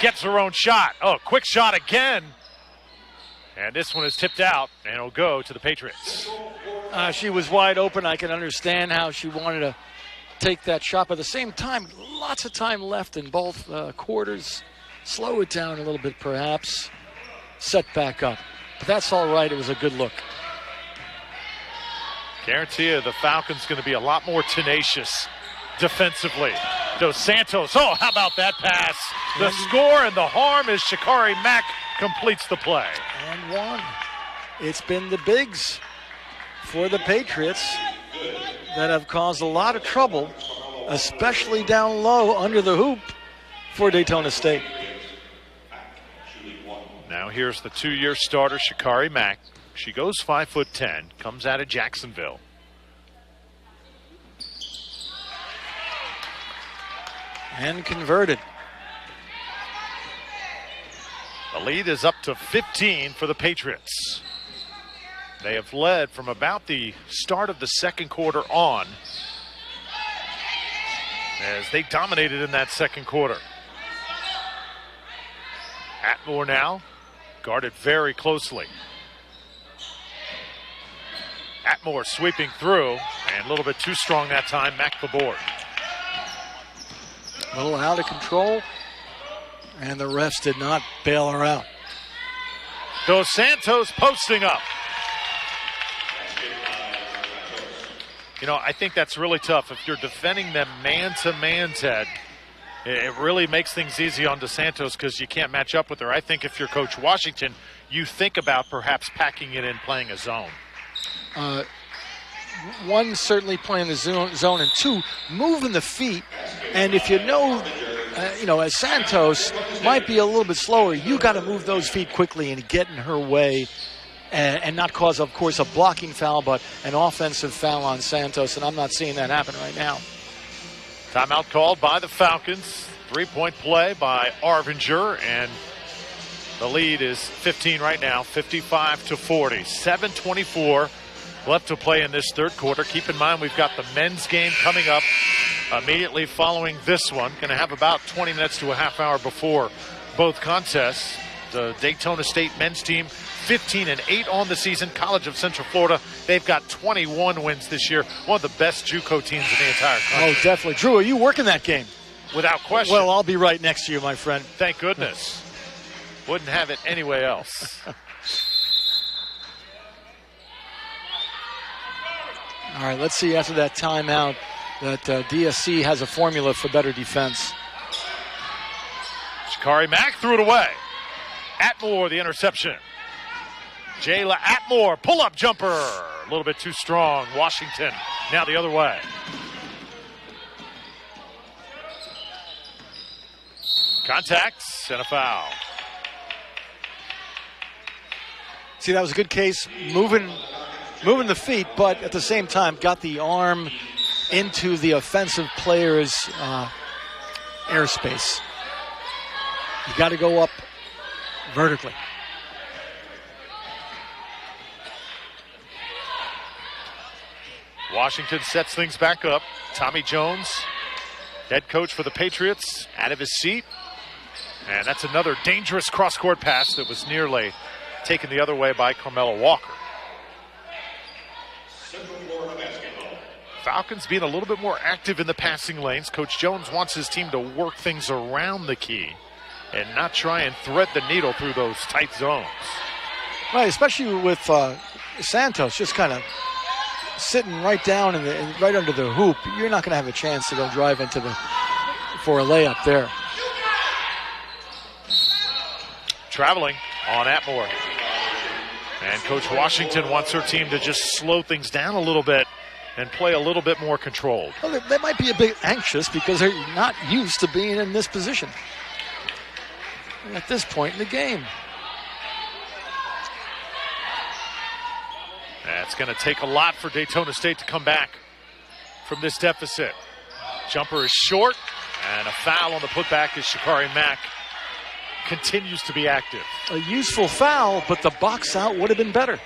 Gets her own shot. Oh, quick shot again. And this one is tipped out, and it'll go to the Patriots. She was wide open. I can understand how she wanted to take that shot. But at the same time, lots of time left in both quarters. Slow it down a little bit, perhaps. Set back up. But that's all right. It was a good look. Guarantee you the Falcons going to be a lot more tenacious defensively. Dos Santos, oh, how about that pass? The score and the harm is Sha'Carri Mack completes the play. And one. It's been the bigs for the Patriots that have caused a lot of trouble, especially down low under the hoop for Daytona State. Now here's the 2-year starter, Sha'Carri Mack. She goes 5'10", comes out of Jacksonville. And converted. The lead is up to 15 for the Patriots. They have led from about the start of the second quarter on, as they dominated in that second quarter. Atmore now, guarded very closely. Atmore sweeping through, and a little bit too strong that time. Mack the board. A little out of control, and the refs did not bail her out. Dos Santos posting up. You know, I think that's really tough. If you're defending them man-to-man, Ted, it really makes things easy on Dos Santos because you can't match up with her. I think if you're Coach Washington, you think about perhaps packing it in, playing a zone. One, certainly playing the zone, and two, moving the feet. And if you know, as Santos might be a little bit slower, you got to move those feet quickly and get in her way and not cause, of course, a blocking foul, but an offensive foul on Santos, and I'm not seeing that happen right now. Timeout called by the Falcons. 3-point play by Arvinger, and the lead is 15 right now, 55-40. 7:24 left to play in this third quarter. Keep in mind we've got the men's game coming up immediately following this one. Going to have about 20 minutes to a half hour before both contests. The Daytona State men's team 15-8 on the season. College of Central Florida, they've got 21 wins this year. One of the best JUCO teams in the entire country. Oh, definitely. Drew, are you working that game? Without question. Well, I'll be right next to you, my friend. Thank goodness. Wouldn't have it anywhere else. All right, let's see after that timeout that DSC has a formula for better defense. Sha'Carri Mack threw it away. Atmore, the interception. Jayla Atmore, pull-up jumper. A little bit too strong. Washington now the other way. Contacts and a foul. See, that was a good case, moving the feet, but at the same time got the arm into the offensive player's airspace. You got to go up vertically. Washington sets things back up. Tommy Jones, head coach for the Patriots, out of his seat. And that's another dangerous cross-court pass that was nearly taken the other way by Carmella Walker. Falcons being a little bit more active in the passing lanes. Coach Jones wants his team to work things around the key and not try and thread the needle through those tight zones. Right, especially with Santos just kind of sitting right down right under the hoop. You're not going to have a chance to go drive for a layup there. Traveling on Atmore. And Coach Washington wants her team to just slow things down a little bit and play a little bit more controlled. Well, they might be a bit anxious because they're not used to being in this position at this point in the game. It's going to take a lot for Daytona State to come back from this deficit. Jumper is short, and a foul on the putback as Sha'Carri Mack continues to be active. A useful foul, but the box out would have been better.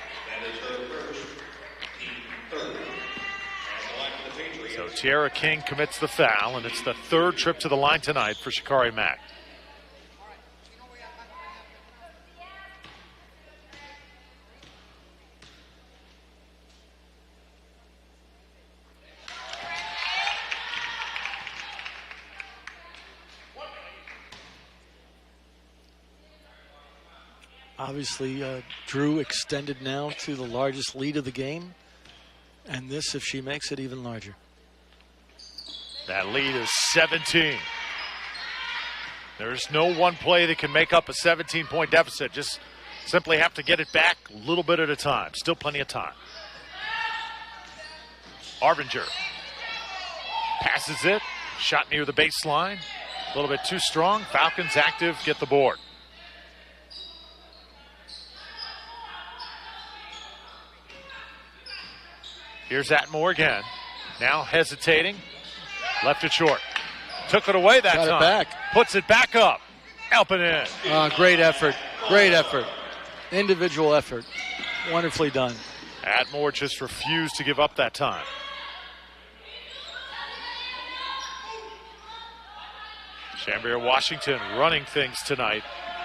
So Tiara King commits the foul, and it's the third trip to the line tonight for Sha'Carri Mack. Obviously, Drew extended now to the largest lead of the game. And this, if she makes it, even larger. That lead is 17. There's no one play that can make up a 17-point deficit. Just simply have to get it back a little bit at a time. Still plenty of time. Arvinger passes it. Shot near the baseline. A little bit too strong. Falcons active, get the board. Here's Atmore again. Now hesitating. Left it short. Took it away that time. Got it back. Puts it back up. Up and in. Great effort. Great effort. Individual effort. Wonderfully done. Atmore just refused to give up that time. Chambria Washington running things tonight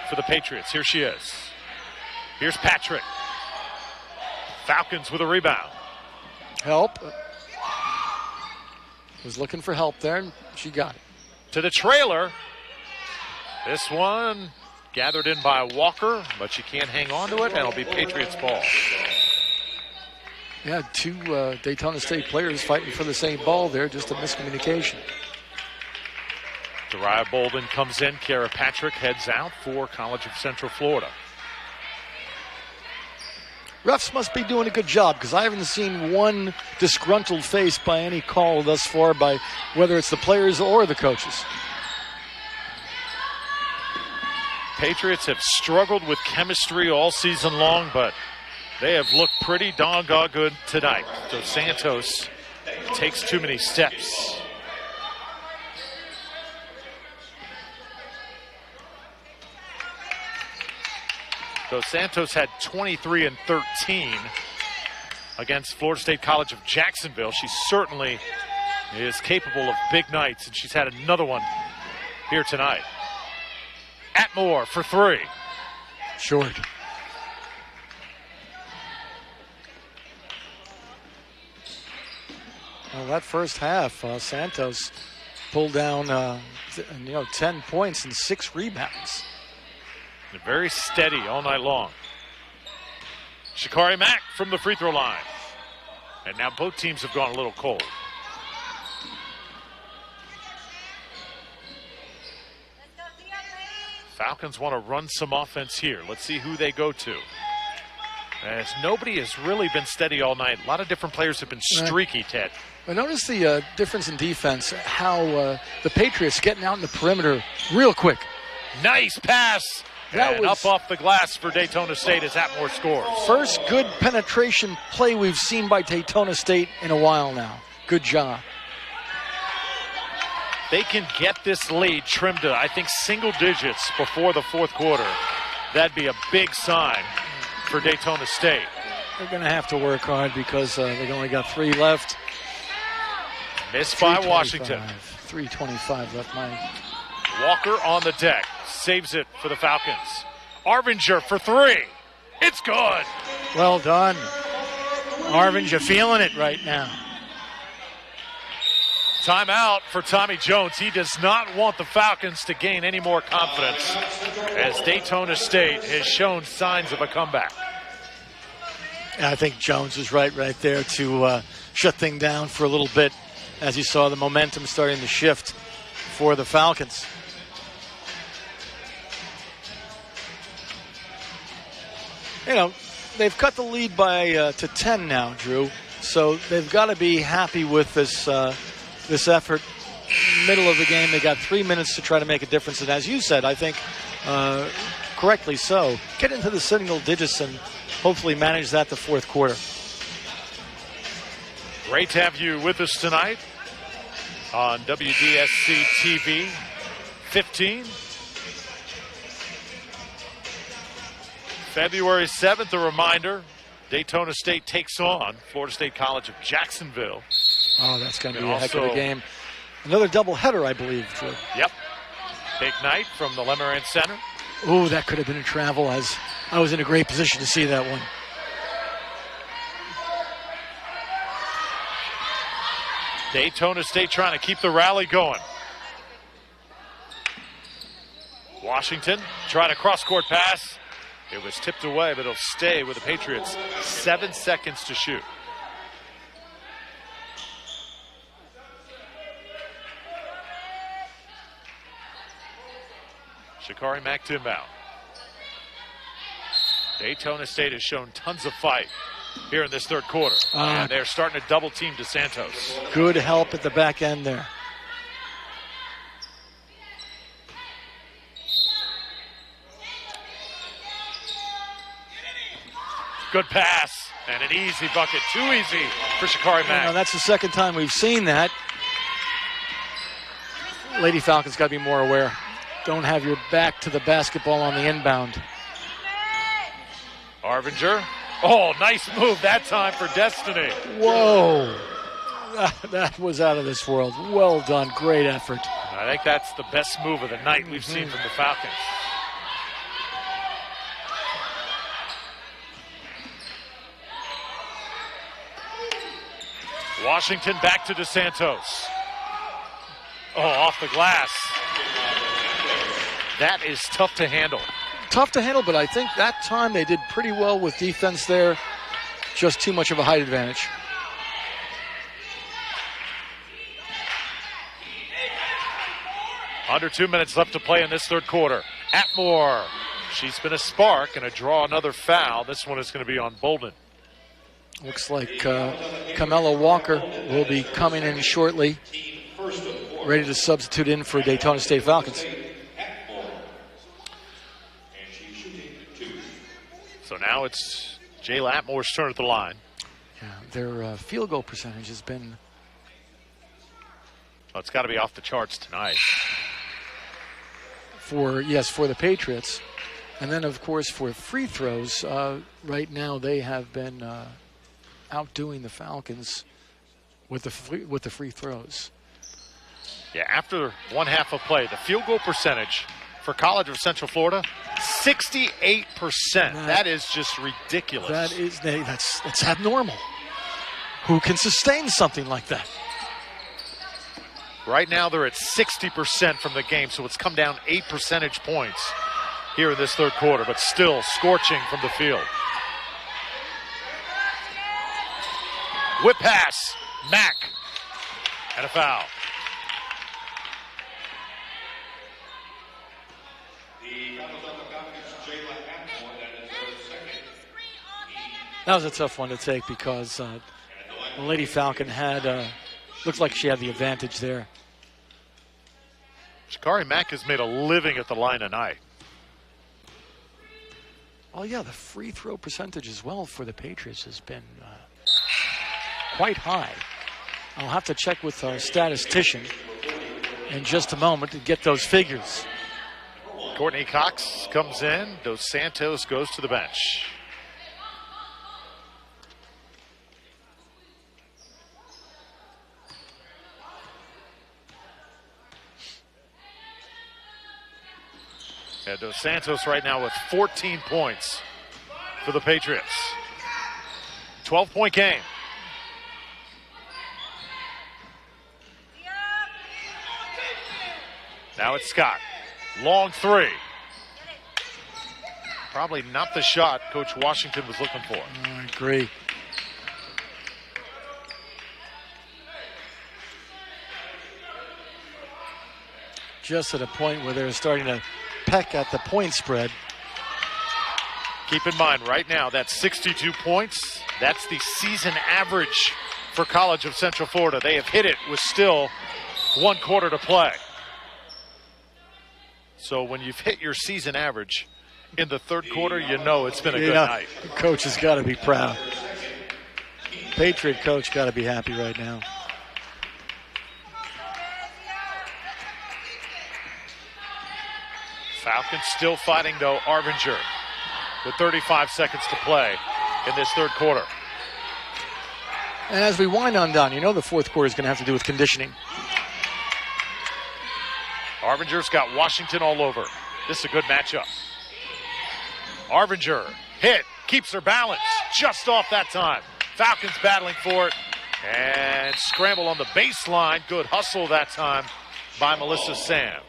for the Patriots. Here she is. Here's Patrick. Falcons with a rebound. Help. Was looking for help there, and she got it. To the trailer. This one gathered in by Walker, but she can't hang on to it, and it'll be Patriots ball. Yeah, two Daytona State players fighting for the same ball there, just a miscommunication. Dariah Bolden comes in. Kara Patrick heads out for College of Central Florida. Refs must be doing a good job because I haven't seen one disgruntled face by any call thus far by whether it's the players or the coaches. Patriots have struggled with chemistry all season long, but they have looked pretty doggone good tonight. So Santos takes too many steps. Dos Santos had 23 and 13 against Florida State College of Jacksonville. She certainly is capable of big nights, and she's had another one here tonight. Atmore for three. Short. Well, that first half, Santos pulled down 10 points and 6 rebounds. They're very steady all night long. Shikari Mack from the free throw line. And now both teams have gone a little cold. Falcons want to run some offense here. Let's see who they go to. As nobody has really been steady all night. A lot of different players have been streaky, Ted. I noticed the difference in defense, how the Patriots getting out in the perimeter real quick. Nice pass. That was up off the glass for Daytona State as Atmore scores. First good penetration play we've seen by Daytona State in a while now. Good job. They can get this lead trimmed to, I think, single digits before the fourth quarter. That'd be a big sign for Daytona State. They're going to have to work hard because they've only got 3 left. Missed by Washington. 3:25 left. Walker on the deck. Saves it for the Falcons. Arvinger for 3. It's good. Well done. Arvinger feeling it right now. Timeout for Tommy Jones. He does not want the Falcons to gain any more confidence as Daytona State has shown signs of a comeback. I think Jones was right there to shut things down for a little bit as you saw the momentum starting to shift for the Falcons. You know, they've cut the lead by to 10 now, Drew. So they've got to be happy with this this effort. Middle of the game, they got 3 minutes to try to make a difference. And as you said, I think correctly so, get into the single digits and hopefully manage that the fourth quarter. Great to have you with us tonight on WDSC TV 15. February 7th, a reminder, Daytona State takes on Florida State College of Jacksonville. Oh, that's going to be a heck of a game. Another doubleheader, I believe, Drew. Yep. Big night from the Lemerand Center. Oh, that could have been a travel, as I was in a great position to see that one. Daytona State trying to keep the rally going. Washington trying a cross-court pass. It was tipped away, but it'll stay with the Patriots. 7 seconds to shoot. Sha'Carri Mack to inbound. Daytona State has shown tons of fight here in this third quarter. And they're starting to double team DeSantos. Good help at the back end there. Good pass and an easy bucket. Too easy for Sha'Carri Mack. You know, that's the second time we've seen that. Lady Falcons got to be more aware. Don't have your back to the basketball on the inbound. Arvinger. Oh, nice move that time for Destiny. Whoa. That was out of this world. Well done. Great effort. I think that's the best move of the night we've seen from the Falcons. Washington back to DeSantos. Oh, off the glass. That is tough to handle. Tough to handle, but I think that time they did pretty well with defense there. Just too much of a height advantage. Under 2 minutes left to play in this third quarter. Atmore. She's been a spark and a draw another foul. This one is going to be on Bolden. Looks like Camilla Walker will be coming in shortly, ready to substitute in for Daytona State Falcons. So now it's Jayla Atmore's turn at the line. Yeah, their field goal percentage has been... Oh, it's got to be off the charts tonight. For the Patriots. And then, of course, for free throws, right now they have been outdoing the Falcons with the free throws. Yeah, after one half of play, the field goal percentage for College of Central Florida, 68%. That is just ridiculous. That's abnormal. Who can sustain something like that? Right now they're at 60% from the game, so it's come down 8 percentage points here in this third quarter, but still scorching from the field. Whip pass, Mack, and a foul. That was a tough one to take because the Lady Falcon had, looked like she had the advantage there. Sha'Carri Mack has made a living at the line tonight. Oh, yeah, the free throw percentage as well for the Patriots has been quite high. I'll have to check with our statistician in just a moment to get those figures. Courtney Cox comes in. Dos Santos goes to the bench. Yeah, Dos Santos right now with 14 points for the Patriots. 12-point game. Now it's Scott. Long three. Probably not the shot Coach Washington was looking for. I agree. Just at a point where they're starting to peck at the point spread. Keep in mind, right now, that's 62 points. That's the season average for College of Central Florida. They have hit it with still 1 quarter to play. So when you've hit your season average in the third quarter, you know it's been a good night. The coach has got to be proud. Patriot coach got to be happy right now. Falcons still fighting, though. Arvinger with 35 seconds to play in this third quarter. And as we wind on down, you know the fourth quarter is going to have to do with conditioning. Arvinger's got Washington all over. This is a good matchup. Arvinger hit, keeps her balance, just off that time. Falcons battling for it, and scramble on the baseline. Good hustle that time by Melissa Sam.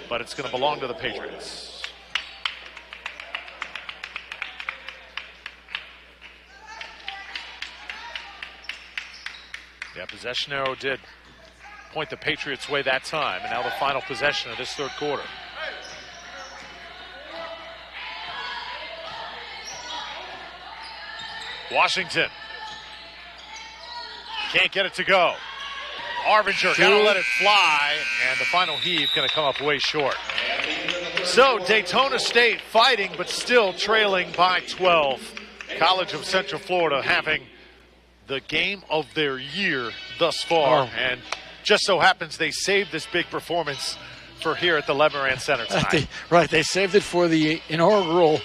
But it's going to belong to the Patriots. Yeah, possession arrow did point the Patriots' way that time, and now the final possession of this third quarter. Washington can't get it to go. Arvinger gonna let it fly, and the final heave gonna come up way short. So Daytona State fighting, but still trailing by 12. College of Central Florida having the game of their year thus far, and just so happens they saved this big performance for here at the Lemerand Center tonight. They saved it for the inaugural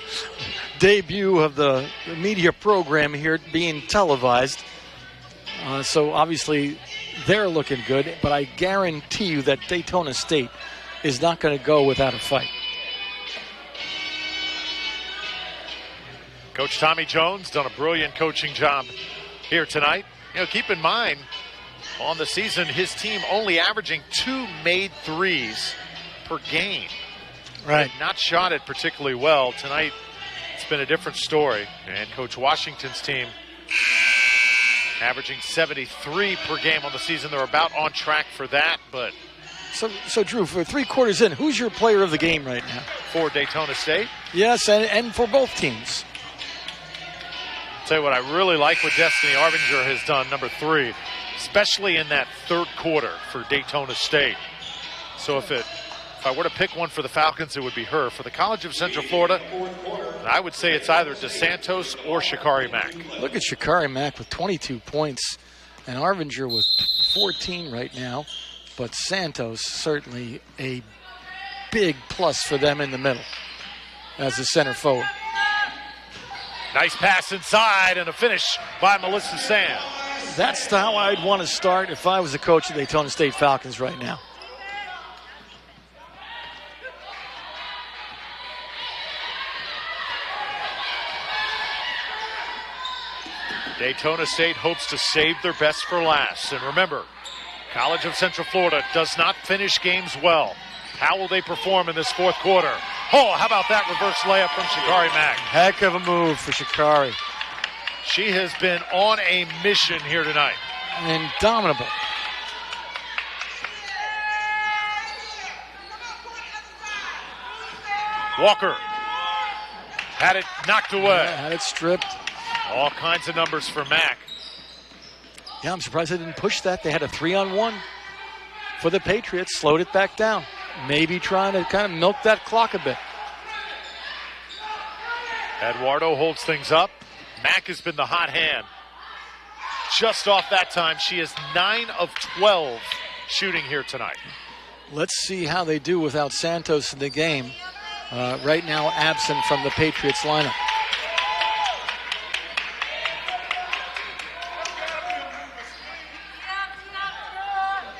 debut of the media program here being televised. So obviously they're looking good, but I guarantee you that Daytona State is not going to go without a fight. Coach Tommy Jones done a brilliant coaching job here tonight. You know, keep in mind, on the season, his team only averaging 2 made threes per game. Right. Not shot it particularly well. Tonight, it's been a different story. And Coach Washington's team averaging 73 per game on the season. They're about on track for that, but... So Drew, for 3 quarters in, who's your player of the game right now? For Daytona State? Yes, and for both teams. Tell you what I really like what Destiny Arvinger has done, number 3, especially in that third quarter for Daytona State. So if I were to pick one for the Falcons, it would be her. For the College of Central Florida, I would say it's either DeSantos or Sha'Carri Mack. Look at Sha'Carri Mack with 22 points and Arvinger with 14 right now. But Santos certainly a big plus for them in the middle as a center forward. Nice pass inside and a finish by Melissa Sand. That's how I'd want to start if I was the coach of the Daytona State Falcons right now. Daytona State hopes to save their best for last. And remember, College of Central Florida does not finish games well. How will they perform in this fourth quarter? Oh, how about that reverse layup from Sha'Carri Mack? Heck of a move for Sha'Carri. She has been on a mission here tonight. Indomitable. Walker had it knocked away. Yeah, had it stripped. All kinds of numbers for Mack. Yeah, I'm surprised they didn't push that. They had a 3-on-1 for the Patriots, slowed it back down. Maybe trying to kind of milk that clock a bit. Eduardo holds things up. Mack has been the hot hand. Just off that time, she is 9 of 12 shooting here tonight. Let's see how they do without Santos in the game. Right now absent from the Patriots lineup.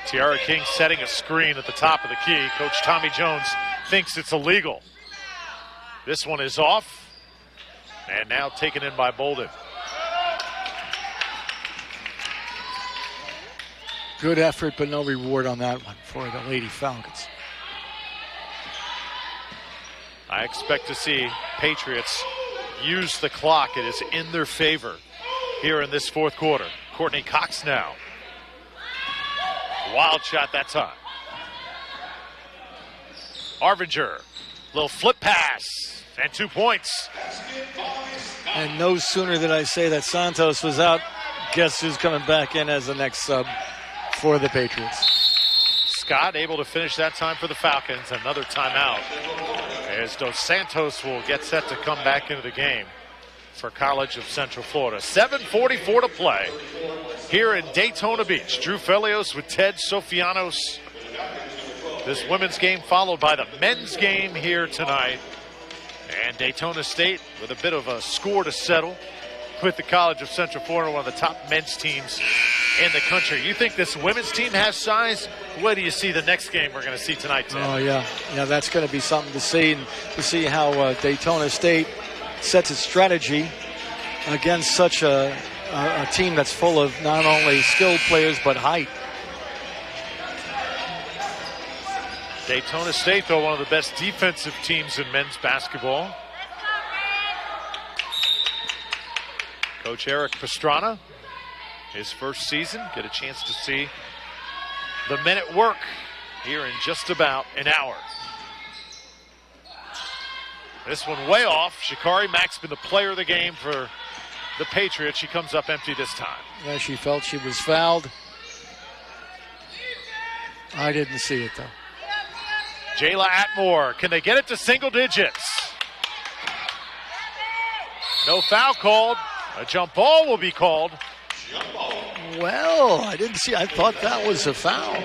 Tiara King setting a screen at the top of the key. Coach Tommy Jones thinks it's illegal. This one is off, and now taken in by Bolden. Good effort, but no reward on that one for the Lady Falcons. I expect to see Patriots use the clock. It is in their favor here in this fourth quarter. Courtney Cox now. Wild shot that time. Arvinger, little flip pass, and 2 points. And no sooner did I say that Santos was out, guess who's coming back in as the next sub for the Patriots. Scott able to finish that time for the Falcons. Another timeout as Dos Santos will get set to come back into the game for College of Central Florida. 7:44 to play here in Daytona Beach. Drew Felios with Ted Sofianos. This women's game followed by the men's game here tonight. And Daytona State with a bit of a score to settle with the College of Central Florida, one of the top men's teams in the country. You think this women's team has size? What do you see the next game we're going to see tonight, Ted? Oh, yeah. Yeah, that's going to be something to see, and to see how Daytona State sets its strategy against such a team that's full of not only skilled players but height. Daytona State, though, one of the best defensive teams in men's basketball. Coach Eric Pastrana, his first season, get a chance to see the men at work here in just about an hour. This one way off. Sha'Carri Mack's been the player of the game for the Patriots. She comes up empty this time. Yeah, she felt she was fouled. I didn't see it, though. Jayla Atmore, can they get it to single digits? No foul called. A jump ball will be called. Well, I didn't see. I thought that was a foul.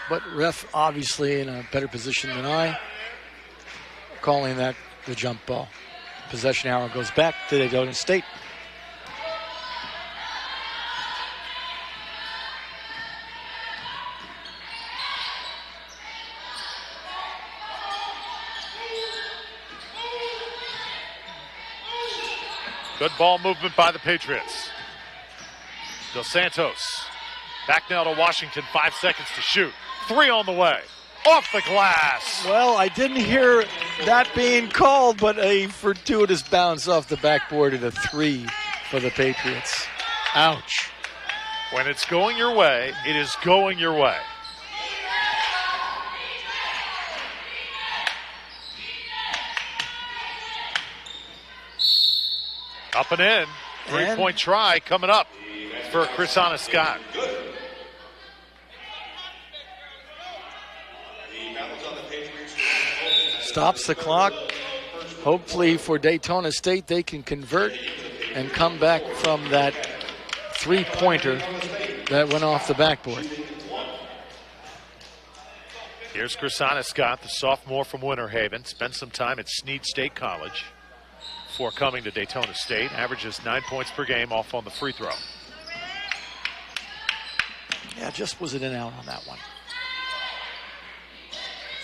But ref obviously in a better position than I, calling that the jump ball. Possession arrow goes back to Daytona State. Good ball movement by the Patriots. Dos Santos. Back now to Washington. 5 seconds to shoot. 3 on the way. Off the glass. Well, I didn't hear that being called, but a fortuitous bounce off the backboard and a 3 for the Patriots. Ouch. When it's going your way, it is going your way. Up and in. 3-point try coming up for Chrisana Scott. Stops the clock. Hopefully for Daytona State, they can convert and come back from that 3-pointer that went off the backboard. Here's Chrisana Scott, the sophomore from Winter Haven. Spent some time at Snead State College before coming to Daytona State. Averages 9 points per game off on the free throw. Yeah, just was it in out on that one.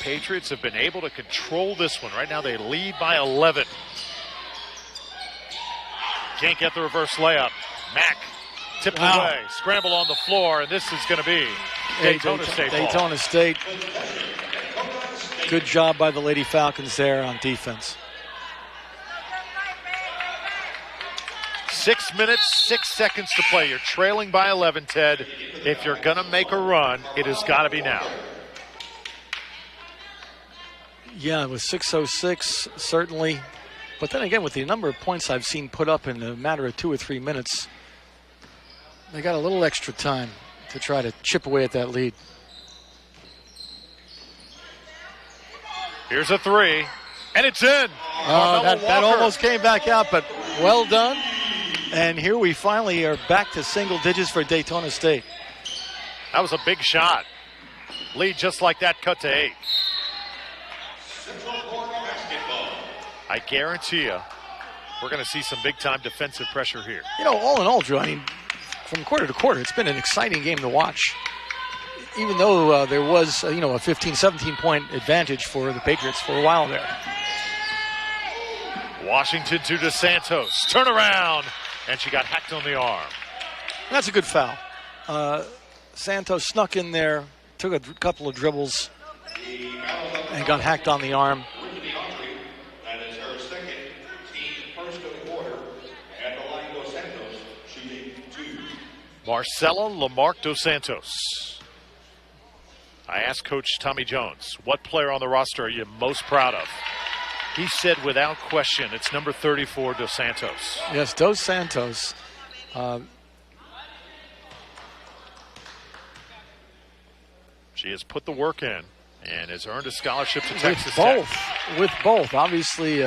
Patriots have been able to control this one. Right now they lead by 11. Can't get the reverse layup. Mack tipped away. Scramble on the floor, and this is going to be Daytona State ball. Daytona State. Good job by the Lady Falcons there on defense. 6 minutes, 6 seconds to play. You're trailing by 11, Ted. If you're going to make a run, it has got to be now. Yeah, it was 6:06, certainly. But then again, with the number of points I've seen put up in a matter of 2 or 3 minutes, they got a little extra time to try to chip away at that lead. Here's a 3, and it's in. That almost came back out, but well done. And here we finally are back to single digits for Daytona State. That was a big shot. Lead just like that, cut to 8. I guarantee you, we're going to see some big-time defensive pressure here. You know, all in all, Drew, I mean, from quarter to quarter, it's been an exciting game to watch. Even though there was, a 15, 17-point advantage for the Patriots for a while there. Washington to Dos Santos. Turn around, and she got hacked on the arm. That's a good foul. Santos snuck in there, took a couple of dribbles, and got hacked on the arm. Marcella Lamarck Dos Santos. I asked Coach Tommy Jones, what player on the roster are you most proud of? He said, without question, it's number 34, Dos Santos. Yes, Dos Santos. She has put the work in and has earned a scholarship to Texas Tech. With both. Obviously,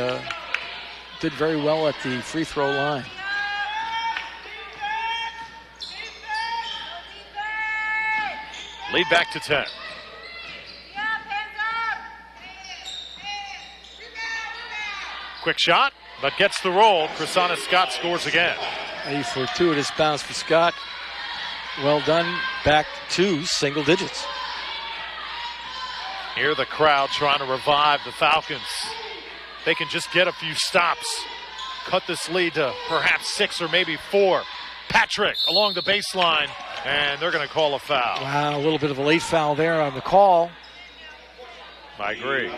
did very well at the free throw line. Lead back to 10. Quick shot, but gets the roll. Chrisana Scott scores again. A fortuitous bounce for Scott. Well done. Back to single digits. Here the crowd trying to revive the Falcons. They can just get a few stops. Cut this lead to perhaps 6 or maybe 4. Patrick along the baseline, and they're going to call a foul. Wow, a little bit of a late foul there on the call. I agree.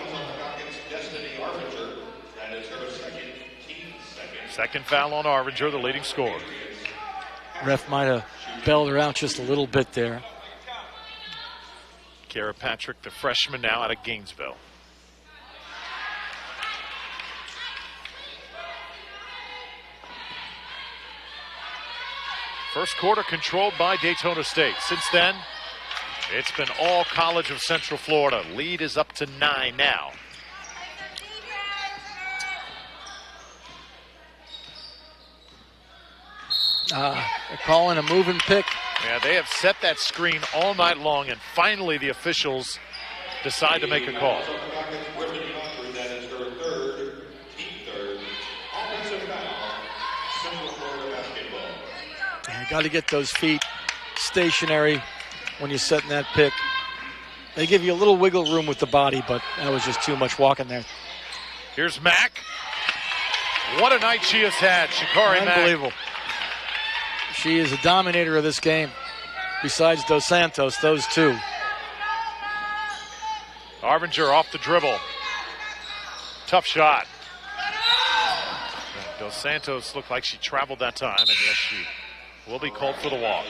Second foul on Arvinger, the leading scorer. Ref might have bailed her out just a little bit there. Kara Patrick, the freshman, now out of Gainesville. First quarter controlled by Daytona State. Since then, it's been all College of Central Florida. Lead is up to 9 now. They're calling a moving pick. Yeah, they have set that screen all night long, and finally the officials decide to make a call. You got to get those feet stationary when you're setting that pick. They give you a little wiggle room with the body, but that was just too much walking there. Here's Mack. What a night she has had, Shikari Mack. Unbelievable. She is a dominator of this game. Besides Dos Santos, those two. Arbinger off the dribble. Tough shot. Dos Santos looked like she traveled that time, and yes, she will be called for the walk.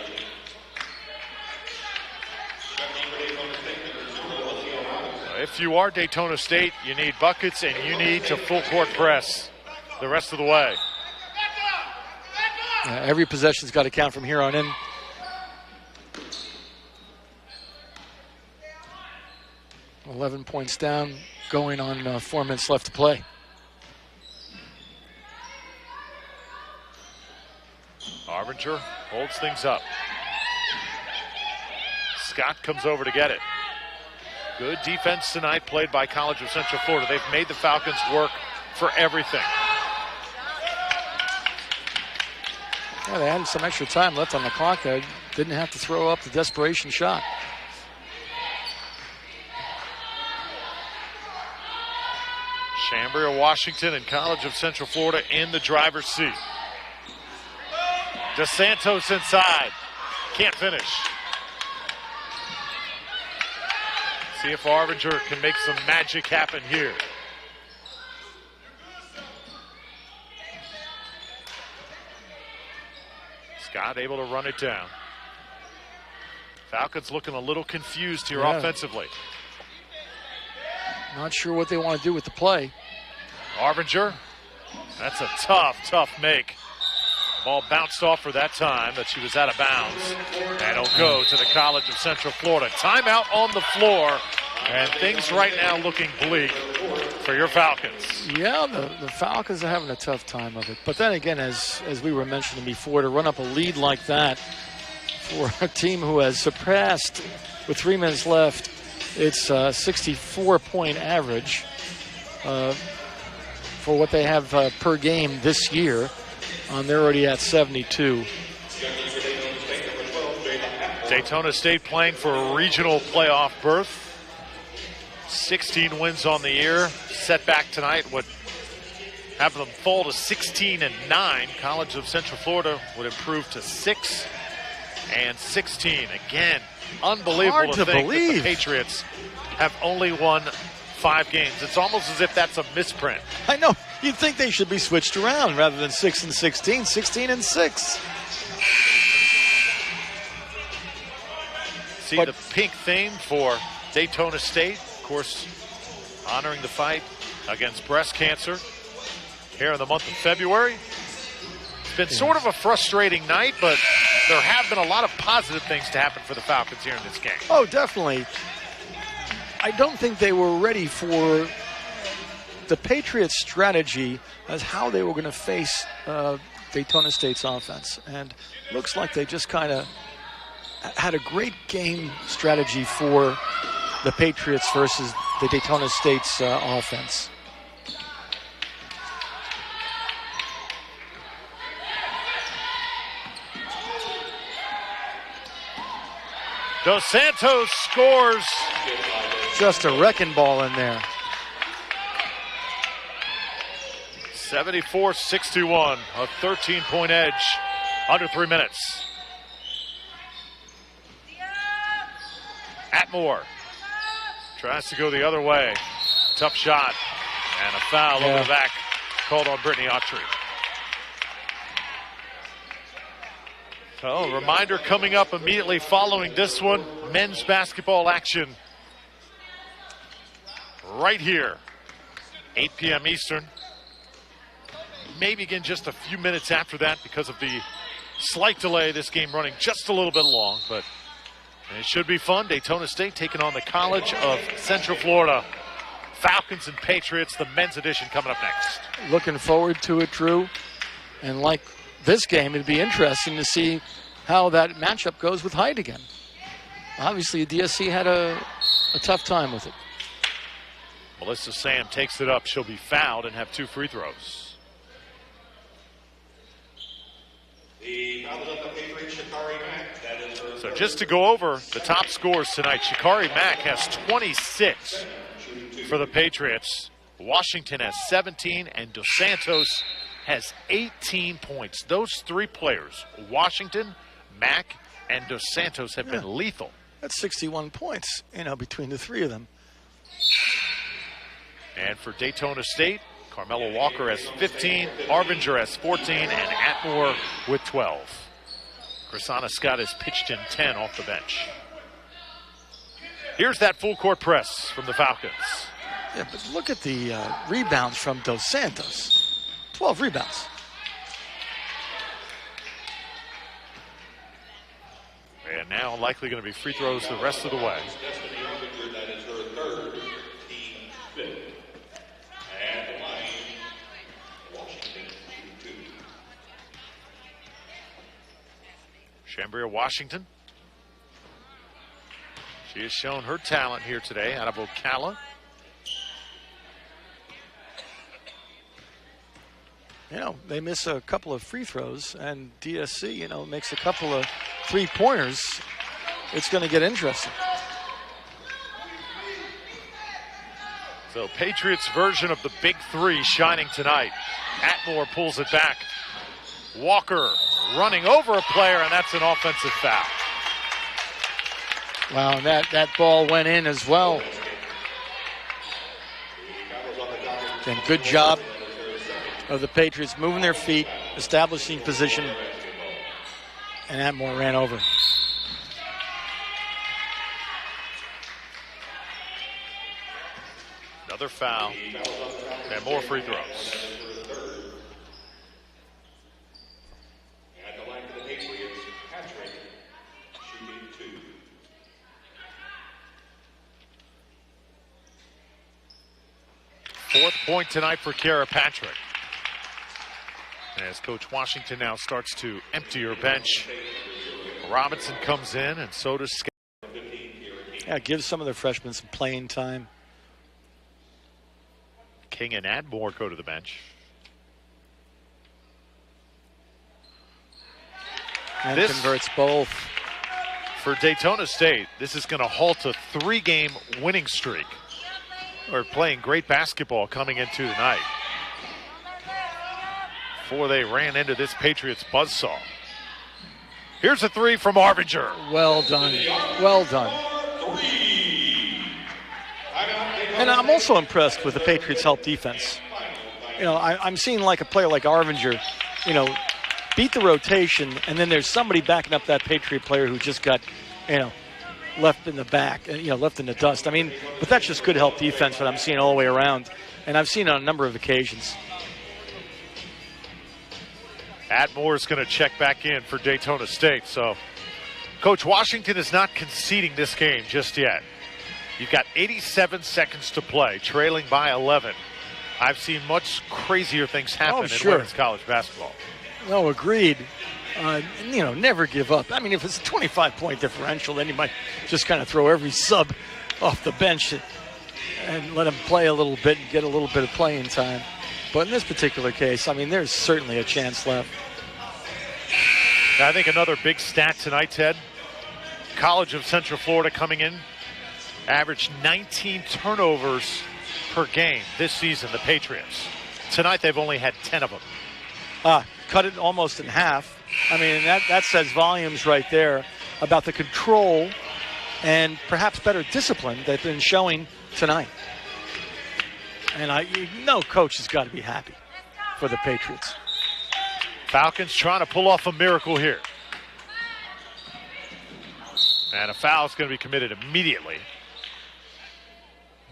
If you are Daytona State, you need buckets and you need to full court press the rest of the way. Every possession's got to count from here on in. $11 points down, going on 4 minutes left to play. Arbinger holds things up. Scott comes over to get it. Good defense tonight played by College of Central Florida. They've made the Falcons work for everything. Yeah, they had some extra time left on the clock there. Didn't have to throw up the desperation shot. Chambria, Washington, and College of Central Florida in the driver's seat. Dos Santos inside. Can't finish. See if Arbinger can make some magic happen here. Scott able to run it down. Falcons looking a little confused here offensively. Not sure what they want to do with the play. Arbinger, that's a tough make. Ball bounced off for that time, but she was out of bounds. And it'll go to the College of Central Florida. Timeout on the floor, and things right now looking bleak for your Falcons. Yeah, the Falcons are having a tough time of it. But then again, as we were mentioning before, to run up a lead like that for a team who has surpassed, with 3 minutes left, it's a 64-point average for what they have per game this year. They're already at 72. Daytona State playing for a regional playoff berth. 16 wins on the year. Setback tonight would have them fall to 16-9. College of Central Florida would improve to 6-16. Again, unbelievable to think that the Patriots have only won 5 games. It's almost as if that's a misprint. I know. You'd think they should be switched around rather than 6-16, 16-6. See the pink theme for Daytona State, of course, honoring the fight against breast cancer here in the month of February. It's been sort of a frustrating night, but there have been a lot of positive things to happen for the Falcons here in this game. Oh, definitely. I don't think they were ready for the Patriots' strategy as how they were going to face Daytona State's offense. And looks like they just kind of had a great game strategy for the Patriots versus the Daytona State's offense. Dos Santos scores. Just a wrecking ball in there. 74-61, a 13-point edge under 3 minutes. Atmore tries to go the other way. Tough shot and a foul over the back called on Brittany Autry. So a reminder coming up immediately following this one, men's basketball action right here, 8 p.m. Eastern. May begin just a few minutes after that because of the Slight delay, this game running just a little bit long, but it should be fun. Daytona State taking on the College of Central Florida. Falcons and Patriots, the men's edition coming up next. Looking forward to it, Drew. And like this game, it'd be interesting to see how that matchup goes with Hyde again. Obviously, DSC had a tough time with it. Melissa Sam takes it up. She'll be fouled and have 2 free throws. So just to go over the top scores tonight, Shikari Mack has 26 for the Patriots. Washington has 17, and Dos Santos has 18 points. Those 3 players, Washington, Mack, and Dos Santos, have been lethal. That's 61 points, between the 3 of them. And for Daytona State, Carmelo Walker has 15, Arvinger has 14, and Atmore with 12. Chrisana Scott has pitched in 10 off the bench. Here's that full court press from the Falcons. Yeah, but look at the rebounds from Dos Santos. 12 rebounds. And now likely going to be free throws the rest of the way. Chambria Washington. She has shown her talent here today out of Ocala. They miss a couple of free throws, and DSC, makes a couple of 3-pointers. It's going to get interesting. So Patriots' version of the big 3 shining tonight. Atmore pulls it back. Walker running over a player, and that's an offensive foul. Wow, that ball went in as well. And good job of the Patriots moving their feet, establishing position, and Atmore ran over. Another foul, and more free throws. Fourth point tonight for Kara Patrick. As Coach Washington now starts to empty her bench, Robinson comes in, and so does Scott. Yeah, give some of the freshmen some playing time. King and Atmore go to the bench. And converts both. For Daytona State, this is going to halt a 3-game winning streak. Or playing great basketball coming into the night. Before they ran into this Patriots buzzsaw. Here's a 3 from Arvinger. Well done. Well done. And I'm also impressed with the Patriots' help defense. I'm seeing like a player like Arvinger, beat the rotation, and then there's somebody backing up that Patriot player who just got, left in the back, left in the dust. But that's just good help defense that I'm seeing all the way around. And I've seen it on a number of occasions. Atmore is going to check back in for Daytona State. So Coach Washington is not conceding this game just yet. You've got 87 seconds to play, trailing by 11. I've seen much crazier things happen in women's college basketball. No, agreed. Never give up. If it's a 25-point differential, then you might just kind of throw every sub off the bench and let them play a little bit and get a little bit of playing time. But in this particular case, there's certainly a chance left. Now, I think another big stat tonight, Ted. College of Central Florida coming in, averaged 19 turnovers per game this season, the Patriots. Tonight, they've only had 10 of them. Cut it almost in half. That says volumes right there about the control and perhaps better discipline they've been showing tonight. And coach has got to be happy for the Patriots. Falcons trying to pull off a miracle here. And a foul is going to be committed immediately.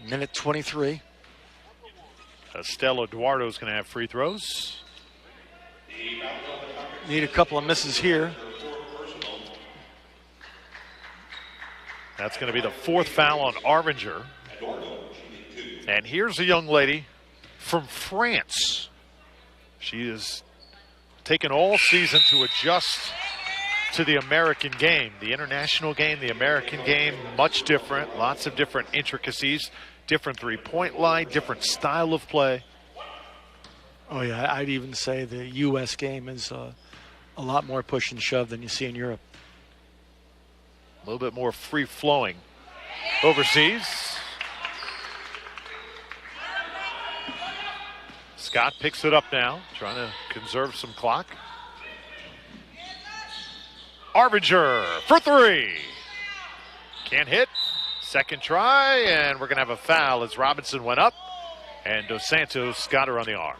Minute 23. Estelle Eduardo is going to have free throws. Need a couple of misses here. That's going to be the 4th foul on Arvinger. And here's a young lady from France. She has taken all season to adjust to the American game. The international game, the American game, much different. Lots of different intricacies, different three-point line, different style of play. Oh, yeah, I'd even say the U.S. game is a lot more push and shove than you see in Europe. A little bit more free-flowing overseas. Scott picks it up now, trying to conserve some clock. Arvinger for 3. Can't hit. Second try, and we're going to have a foul as Robinson went up, and Dos Santos got her on the arm.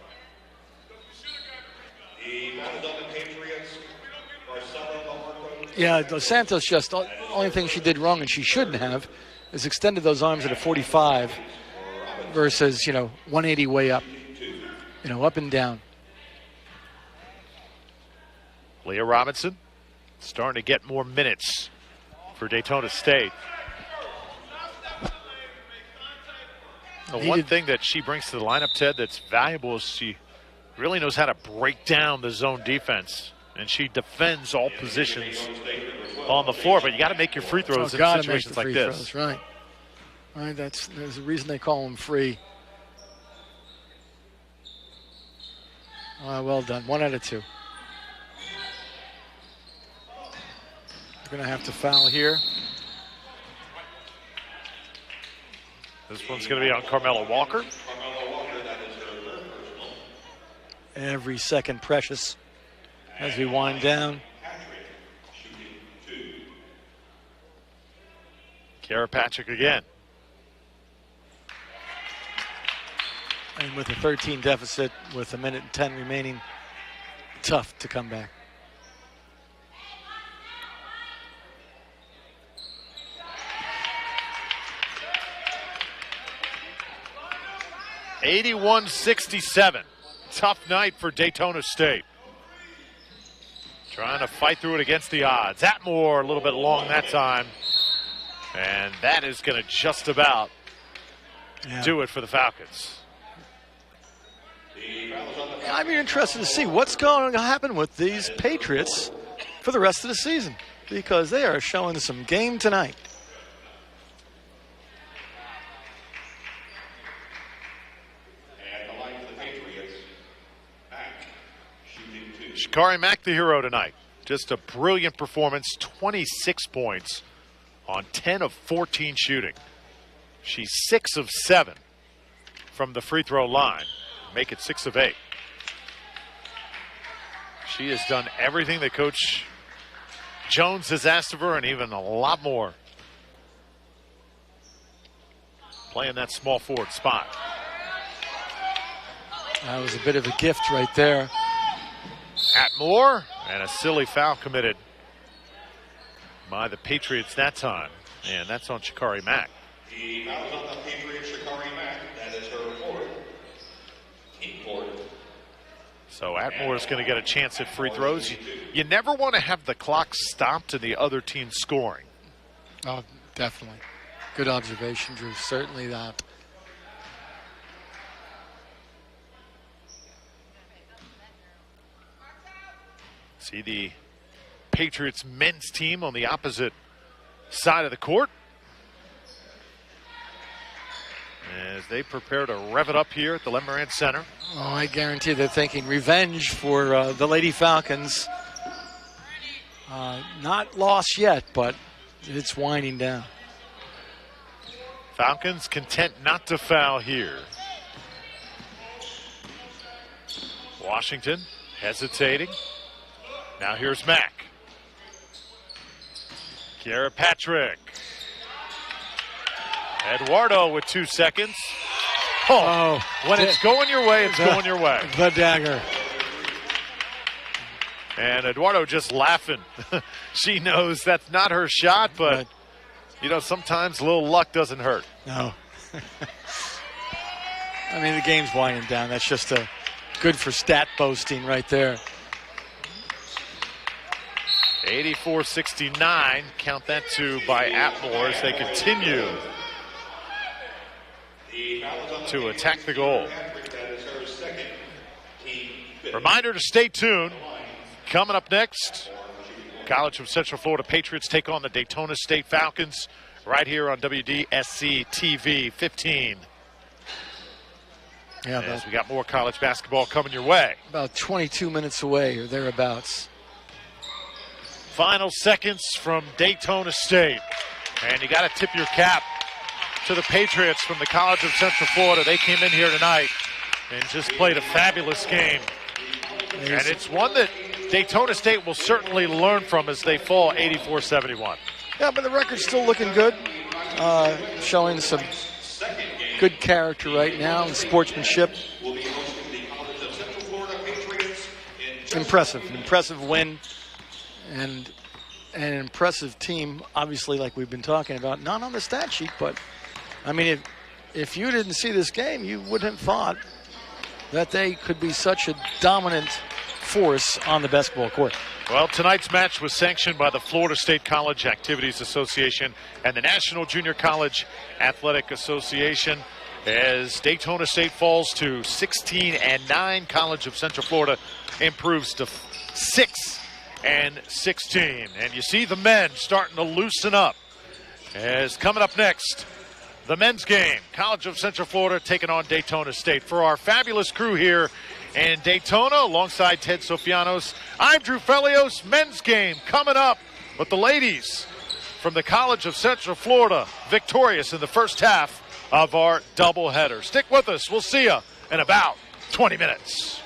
Yeah, Dos Santos just, the only thing she did wrong, and she shouldn't have, is extended those arms at a 45 versus, 180 way up. Up and down. Leah Robinson starting to get more minutes for Daytona State. The one thing that she brings to the lineup, Ted, that's valuable is she really knows how to break down the zone defense. And she defends all positions on the floor, but you got to make your free throws in situations like this. Right. There's a reason they call them free. Well done. 1 out of 2. We're going to have to foul here. This one's going to be on Carmela Walker. Every second precious as we wind down. Kara Patrick again. And with a 13 deficit, with 1 minute and 10 remaining, tough to come back. (81-67). Tough night for Daytona State. Trying to fight through it against the odds. Atmore a little bit long that time. And that is going to just about do it for the Falcons. I'd be interested to see what's going to happen with these Patriots for the rest of the season, because they are showing some game tonight. Shikari Mack, the hero tonight. Just a brilliant performance, 26 points on 10 of 14 shooting. She's 6 of 7 from the free throw line. Make it 6 of 8. She has done everything that Coach Jones has asked of her and even a lot more. Playing that small forward spot. That was a bit of a gift right there. Atmore, and a silly foul committed by the Patriots that time. And that's on Shikari Mack. The foul is on the Patriots, Shikari Mack. That is her 4th. So Atmore is going to get a chance at free throws. You never want to have the clock stopped and the other team scoring. Oh, definitely. Good observation, Drew. Certainly that. See the Patriots men's team on the opposite side of the court as they prepare to rev it up here at the Lemerand Center. Oh, I guarantee they're thinking revenge for the Lady Falcons. Not lost yet, but it's winding down. Falcons content not to foul here. Washington hesitating. Now here's Mack. Kara Patrick. Eduardo with 2 seconds. Oh, when it's going your way, it's going your way. The dagger. And Eduardo just laughing. She knows that's not her shot, but sometimes a little luck doesn't hurt. No. I mean, the game's winding down. That's just good for stat boasting right there. 84-69. Count that two by Atmore as they continue to attack the goal. Reminder to stay tuned. Coming up next, College of Central Florida Patriots take on the Daytona State Falcons right here on WDSC TV 15. Yeah, as we got more college basketball coming your way. About 22 minutes away or thereabouts. Final seconds from Daytona State. And you got to tip your cap to the Patriots from the College of Central Florida. They came in here tonight and just played a fabulous game. And it's one that Daytona State will certainly learn from as they fall 84-71. Yeah, but the record's still looking good. Showing some good character right now and sportsmanship. Impressive. An impressive win and an impressive team, obviously, like we've been talking about. Not on the stat sheet, but, I mean, if you didn't see this game, you wouldn't have thought that they could be such a dominant force on the basketball court. Well, tonight's match was sanctioned by the Florida State College Activities Association and the National Junior College Athletic Association as Daytona State falls to 16-9. College of Central Florida improves to 6-16. And you see the men starting to loosen up as coming up next, the men's game. College of Central Florida taking on Daytona State. For our fabulous crew here in Daytona, alongside Ted Sofianos, I'm Drew Felios. Men's game coming up, but the ladies from the College of Central Florida victorious in the first half of our doubleheader. Stick with us. We'll see you in about 20 minutes.